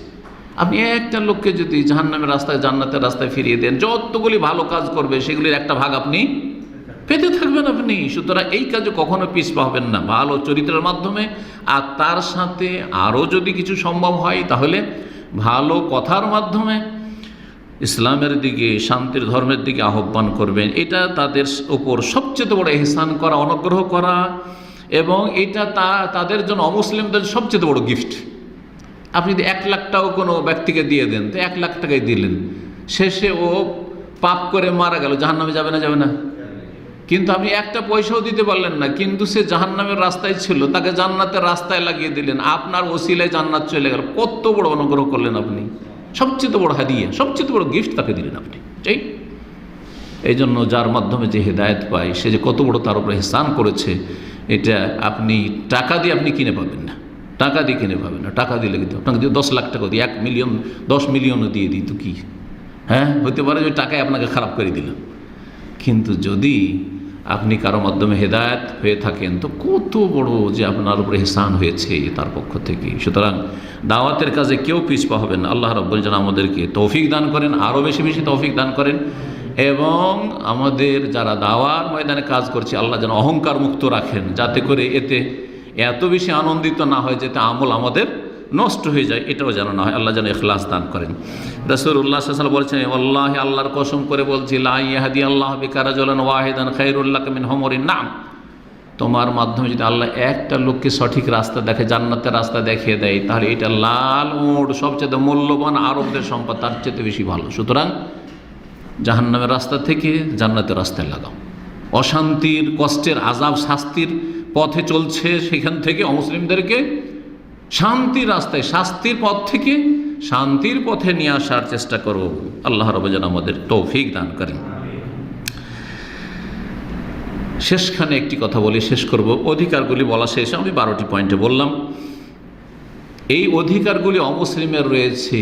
আপনি একটা লোককে যদি জাহান্নামের রাস্তায় জান্নাতের রাস্তায় ফিরিয়ে দেন, যতগুলি ভালো কাজ করবে সেগুলির একটা ভাগ আপনি পেতে থাকবেন আপনি। সুতরাং এই কাজে কখনো পিছপা হবেন না, ভালো চরিত্রের মাধ্যমে। আর তার সাথে আরও যদি কিছু সম্ভব হয় তাহলে ভালো কথার মাধ্যমে ইসলামের দিকে, শান্তির ধর্মের দিকে আহ্বান করবেন। এটা তাদের উপর সবচেয়ে বড় ইহসান করা, অনুগ্রহ করা, এবং এটা তাদের জন্য, অমুসলিমদের সবচেয়ে বড় গিফট। আপনি যদি 1 লাখ টাকাও কোনো ব্যক্তিকে দিয়ে দেন, তো 1 লাখ টাকাই দিলেন, শেষে ও পাপ করে মারা গেল, জাহান্নামে যাবে না? যাবে না। কিন্তু আপনি একটা পয়সাও দিতে পারলেন না, কিন্তু সে জাহান্নামের রাস্তায় ছিল, তাকে জান্নাতের রাস্তায় লাগিয়ে দিলেন, আপনার ওসিলায় জান্নাত চলে গেল। কত বড় অনুগ্রহ করলেন আপনি, সবচেয়ে বড় হাদিয়া, সবচেয়ে বড় গিফট তাকে দিলেন আপনি। ঠিক এই জন্য যার মাধ্যমে যে হেদায়েত পায়, সে যে কত বড় তার উপরে ইহসান করেছে, এটা আপনি টাকা দিয়ে আপনি কিনে পাবেন না। টাকা দিয়ে কিনে পাবে না, টাকা দিলে কিন্তু আপনাকে যদি 10 লাখ টাকা দিই, 1 মিলিয়ন 10 মিলিয়নও দিয়ে দিই তো কি, হ্যাঁ হতে পারে যে টাকায় আপনাকে খারাপ করে দিল। কিন্তু যদি আপনি কারো মাধ্যমে হেদায়েত হয়ে থাকেন তো কত বড় যে আপনার উপরে ইহসান হয়েছে তার পক্ষ থেকে। সুতরাং দাওয়াতের কাজে কেউ পিছপা হবেন না। আল্লাহ রাব্বুল যেন আমাদেরকে তৌফিক দান করেন, আরও বেশি বেশি তৌফিক দান করেন, এবং আমাদের যারা দাওয়ার ময়দানে কাজ করছে আল্লাহ যেন অহংকার মুক্ত রাখেন, যাতে করে এতে এত বেশি আনন্দিত না হয় যাতে আমল আমাদের নষ্ট হয়ে যায়, এটাও যেন না হয়। আল্লাহ যেন ইখলাস দান করেন। রাসূলুল্লাহ সাল্লাল্লাহু আলাইহি ওয়াসাল্লাম বলছেন, ওয়াল্লাহি আল্লাহর কসম করে বলছি, লা ইয়াহদি আল্লাহু বিকা রাজুলান ওয়াহিদান খায়রুল লাকা মিন হুমুরিন নাম। তোমার মাধ্যমে যদি আল্লাহ একটা লোককে সঠিক রাস্তা দেখে, জান্নাতের রাস্তা দেখিয়ে দেয়, তাহলে এটা লাল উট, সবচেয়ে মূল্যবান আরবদের সম্পদ, তার চেয়ে বেশি ভালো। সুতরাং জাহান্নামের রাস্তা থেকে জান্নাতের রাস্তায় লাগাও। অশান্তির, কষ্টের, আযাব, শাস্তির পথে চলছে সেখান থেকে অমুসলিমদেরকে শান্তির রাস্তায়, শাস্তির পথ থেকে শান্তির পথে নিয়ে আসার চেষ্টা করো। আল্লাহ রাব্বুল যেন আমাদের তৌফিক দান করেন। শেষখানে একটি কথা বলে শেষ করব। অধিকারগুলি বলা শেষে আমি 12টি পয়েন্টে বললাম। এই অধিকারগুলি অমুসলিমের রয়েছে,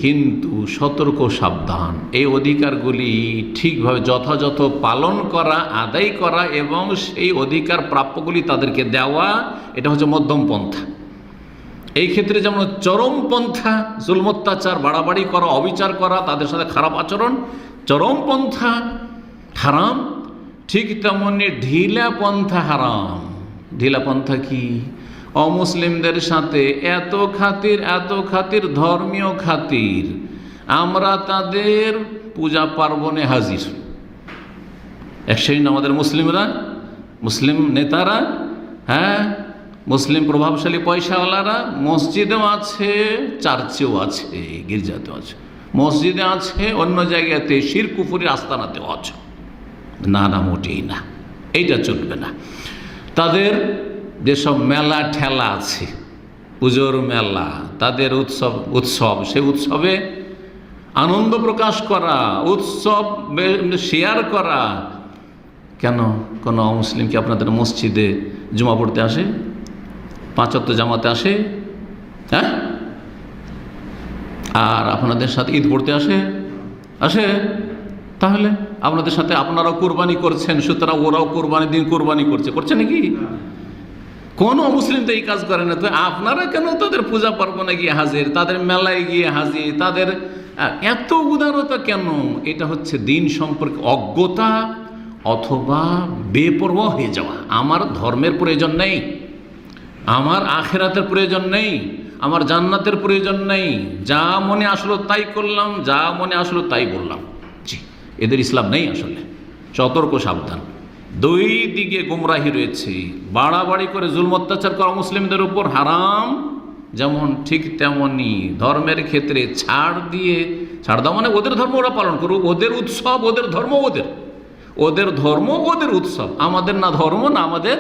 কিন্তু সতর্ক সাবধান। এই অধিকারগুলি ঠিকভাবে যথাযথ পালন করা, আদায় করা এবং সেই অধিকার প্রাপ্যগুলি তাদেরকে দেওয়া, এটা হচ্ছে মধ্যম পন্থা। এই ক্ষেত্রে যেমন চরম পন্থা জুলম, অত্যাচার, বাড়াবাড়ি করা, অবিচার করা, তাদের সাথে খারাপ আচরণ, চরম পন্থা হারাম, ঠিক তেমনি ঢিলা পন্থা হারাম। ঢিলা পন্থা কি? অমুসলিমদের সাথে এত খাতির, ধর্মীয় খাতির, আমরা তাদের পূজা পার্বণে হাজির। এক শ্রেণী আমাদের মুসলিমরা, মুসলিম নেতারা, হ্যাঁ মুসলিম প্রভাবশালী পয়সাওয়ালারা মসজিদেও আছে, চার্চেও আছে, গির্জাতেও আছে, মসজিদে আছে, অন্য জায়গাতে শিরক কুফরির আস্তানাতেও আছে। না না, মোটেই না, এইটা চলবে না। তাদের যেসব মেলা ঠেলা আছে, পুজোর মেলা, তাদের উৎসব, সে উৎসবে আনন্দ প্রকাশ করা, উৎসব শেয়ার করা। কেন কোনো অমুসলিম কি আপনাদের মসজিদে জুমা পড়তে আসে, 5 ওয়াক্ত জামাতে আসে? হ্যাঁ, আর আপনাদের সাথে ঈদ পড়তে আসে? তাহলে আপনাদের সাথে আপনারাও কোরবানি করছেন, সুতরাং ওরাও কোরবানি দিন কোরবানি করছে নাকি? কোনো মুসলিম তো এই কাজ করে না। তো আপনারা কেন তাদের পূজা পার্বণে গিয়ে হাজির, তাদের মেলায় গিয়ে হাজির, তাদের এত উদারতা কেন? এটা হচ্ছে দিন সম্পর্কে অজ্ঞতা অথবা বেপরোয়া হয়ে যাওয়া। আমার ধর্মের প্রয়োজন নেই, আমার আখেরাতের প্রয়োজন নেই, আমার জান্নাতের প্রয়োজন নেই, যা মনে আসলো তাই করলাম, যা মনে আসলো তাই বললাম। জি, এদের ইসলাম নেই আসলে। সতর্ক সাবধান। দুই দিকে গুমরাহি রয়েছে। বাড়াবাড়ি করে জুলম অত্যাচার করা মুসলিমদের উপর হারাম, যেমন ঠিক তেমনি ধর্মের ক্ষেত্রে ছাড় দাও, মানে ওদের ধর্ম ওরা পালন করুক, ওদের উৎসব ওদের ধর্ম, ওদের ধর্ম ওদের উৎসব, আমাদের না ধর্ম না আমাদের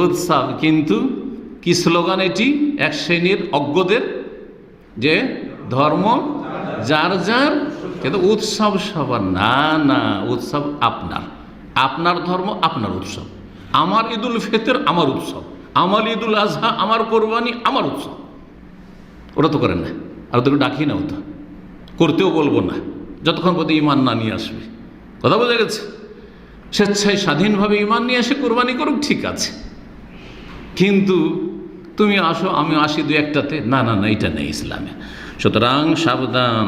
উৎসব। কিন্তু কি স্লোগান এটি এক শ্রেণীর অজ্ঞদের, যে ধর্ম যার যার, কিন্তু উৎসব সবার। না না, উৎসব আপনার ধর্ম আপনার উৎসব। আমার ঈদুল ফিতর আমার উৎসব, আমার ঈদুল আজহা আমার কোরবানি আমার উৎসব। ওরা তো করেন না, আর ওদেরকে ডাকি না, ওটা করতেও বলবো না যতক্ষণ পর্যন্ত ইমান না নিয়ে আসবে। কথা বোঝা গেছে? স্বেচ্ছায় স্বাধীনভাবে ইমান নিয়ে এসে কোরবানি করুক, ঠিক আছে, কিন্তু তুমি আসো আমি আসি 2-1টাতে, না না না, এটা নেই ইসলামে। সুতরাং সাবধান,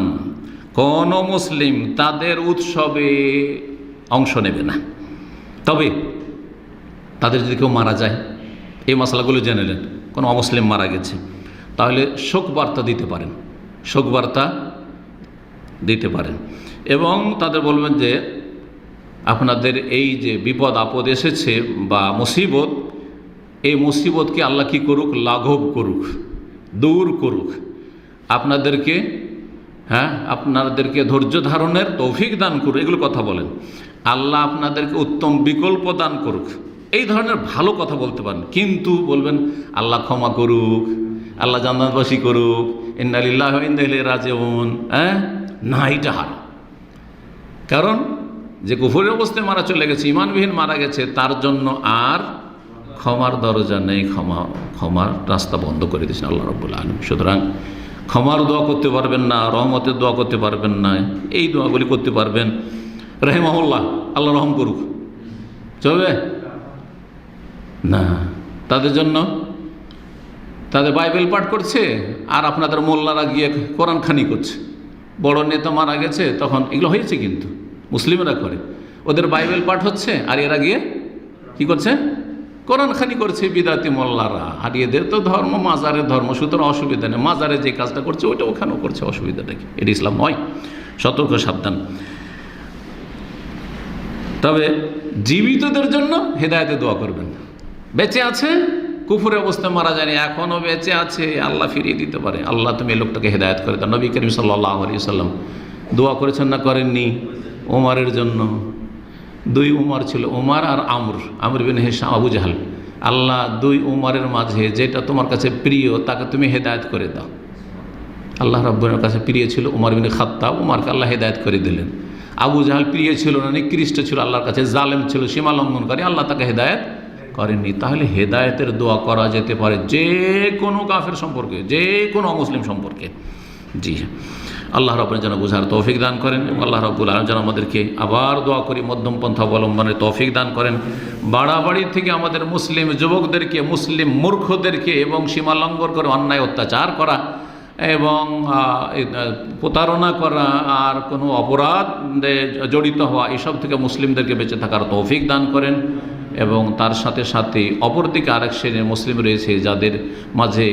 কোন মুসলিম তাদের উৎসবে অংশ নেবে না। তবে তাদের যদি কেউ মারা যায়, এই মশলাগুলো জেনে নেন, কোনো অমুসলিম মারা গেছে, তাহলে শোকবার্তা দিতে পারেন এবং তাদের বলবেন যে আপনাদের এই যে বিপদ আপদ এসেছে বা মুসিবত, এই মুসিবতকে আল্লাহ কি করুক, লাঘব করুক, দূর করুক, আপনাদেরকে ধৈর্য ধারণের তৌফিক দান করুক, এগুলো কথা বলেন। আল্লাহ আপনাদেরকে উত্তম বিকল্প দান করুক, এই ধরনের ভালো কথা বলতে পারেন। কিন্তু বলবেন আল্লাহ ক্ষমা করুক, আল্লাহ জান্নাতবাসী করুক, ইন্না লিল্লাহি ওয়া ইন্না ইলাইহি রাজিউন, না, এটা হারাম। কারণ যে কুফরের অবস্থায় মারা চলে গেছে, ইমানবিহীন মারা গেছে, তার জন্য আর ক্ষমার দরজা নেই, ক্ষমার রাস্তা বন্ধ করে দিয়েছেন আল্লাহ রাব্বুল আলামিন। সুতরাং ক্ষমার দোয়া করতে পারবেন না, রহমতের দোয়া করতে পারবেন না, এই দোয়াগুলি করতে পারবেন রাহিমাহুল্লাহ, আল্লাহ রহম করুক, চলবে না? তাদের জন্য তাদের বাইবেল পাঠ করছে আর আপনাদের মোল্লারা গিয়ে কোরআন খানি করছে। বড় নেতা মারা গেছে তখন এগুলো হয়েছে, কিন্তু মুসলিমরা করে, ওদের বাইবেল পাঠ হচ্ছে আর এরা গিয়ে কি করছে? কোরআন খানি করছে বিদাতি মোল্লারা। আর এদের তো ধর্ম মাজারের ধর্ম, সুতরাং অসুবিধা নেই, মাজারে যে কাজটা করছে ওইটা ওখানেও করছে, অসুবিধাটা কি? এটা ইসলাম নয়, সতর্ক সাবধান। তবে জীবিতদের জন্য হেদায়েতে দোয়া করবেন। বেঁচে আছে, কুফুরের অবস্থায় মারা যায়নি, এখনও বেঁচে আছে, আল্লাহ ফিরিয়ে দিতে পারে। আল্লাহ তুমি এই লোকটাকে হেদায়েত করে দাও। নবী করিম সাল্লাল্লাহু আলাইহি সাল্লাম দোয়া করেছেন না করেননি? ওমরের জন্য, দুই উমর ছিল, ওমর আর আমর বিন হিশাম, আবু জাহল। আল্লাহ দুই উমরের মাঝে যেটা তোমার কাছে প্রিয় তাকে তুমি হেদায়েত করে দাও। আল্লাহ রাব্বুল কাছে প্রিয় ছিল উমর বিন খাত্তাব, উমরকে আল্লাহ হেদায়েত করে দিলেন। আবু জাহল প্রিয় ছিল না, নিকৃষ্ট ছিল আল্লাহর কাছে, জালেম ছিল, সীমা লঙ্ঘনকারী, আল্লাহ তাকে হেদায়েত করেননি। তাহলে হেদায়েতের দোয়া করা যেতে পারে যে কোনো কাফের সম্পর্কে, যে কোনো অমুসলিম সম্পর্কে। জি, আল্লাহ রাব্বুল যেন বুঝার তৌফিক দান করেন এবং আল্লাহ রাব্বুল আলামিন যেন আমাদেরকে আবার দোয়া করি মধ্যম পন্থা অবলম্বনের তৌফিক দান করেন। বাড়াবাড়ি থেকে আমাদের মুসলিম যুবকদেরকে, মুসলিম মূর্খদেরকে এবং সীমা লঙ্ঘন করে অন্যায় অত্যাচার করা এবং প্রতারণা করা আর কোনো অপরাধে জড়িত হওয়া, এসব থেকে মুসলিমদেরকে বেঁচে থাকার তৌফিক দান করেন। এবং তার সাথে সাথে অপরদিকে আরেক শ্রেণীর মুসলিম রয়েছে যাদের মাঝে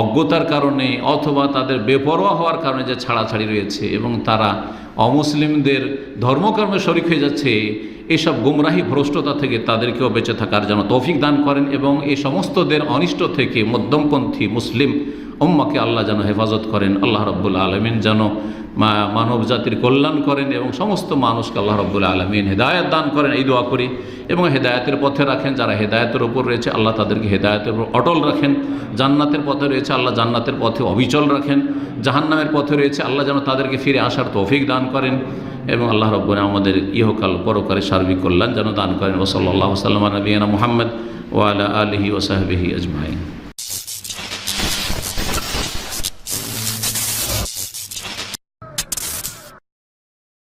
অজ্ঞতার কারণে অথবা তাদের বেপরোয়া হওয়ার কারণে যে ছাড়াছাড়ি রয়েছে এবং তারা অমুসলিমদের ধর্মকর্মে শরিক হয়ে যাচ্ছে, এসব গুমরাহি ভ্রষ্টতা থেকে তাদেরকেও বেঁচে থাকার যেন তৌফিক দান করেন এবং এই সমস্তদের অনিষ্ট থেকে মধ্যমপন্থী মুসলিম উম্মাকে আল্লাহ যেন হেফাজত করেন। আল্লাহ রাব্বুল আলামিন যেন মানব জাতির কল্যাণ করেন এবং সমস্ত মানুষকে আল্লাহ রাব্বুল আলামিন হেদায়েত দান করেন, এই দোয়া করি। এবং হেদায়েতের পথে রাখেন, যারা হেদায়েতের ওপর রয়েছে আল্লাহ তাদেরকে হেদায়েতের উপর অটল রাখেন। জান্নাতের পথে রয়েছে আল্লাহ জান্নাতের পথে অবিচল রাখেন। জাহান্নামের পথে রয়েছে আল্লাহ যেন তাদেরকে ফিরে আসার তৌফিক দান করেন এবং আল্লাহ রাব্বুল আমাদের ইহকাল পরকালে সার্বিক কল্যাণ যেন দান করেন। ওয়া সাল্লাল্লাহু আলা নবিয়িনা মুহাম্মদ ওয়া আলা আলিহি ওয়া সাহবিহি আজমাইন।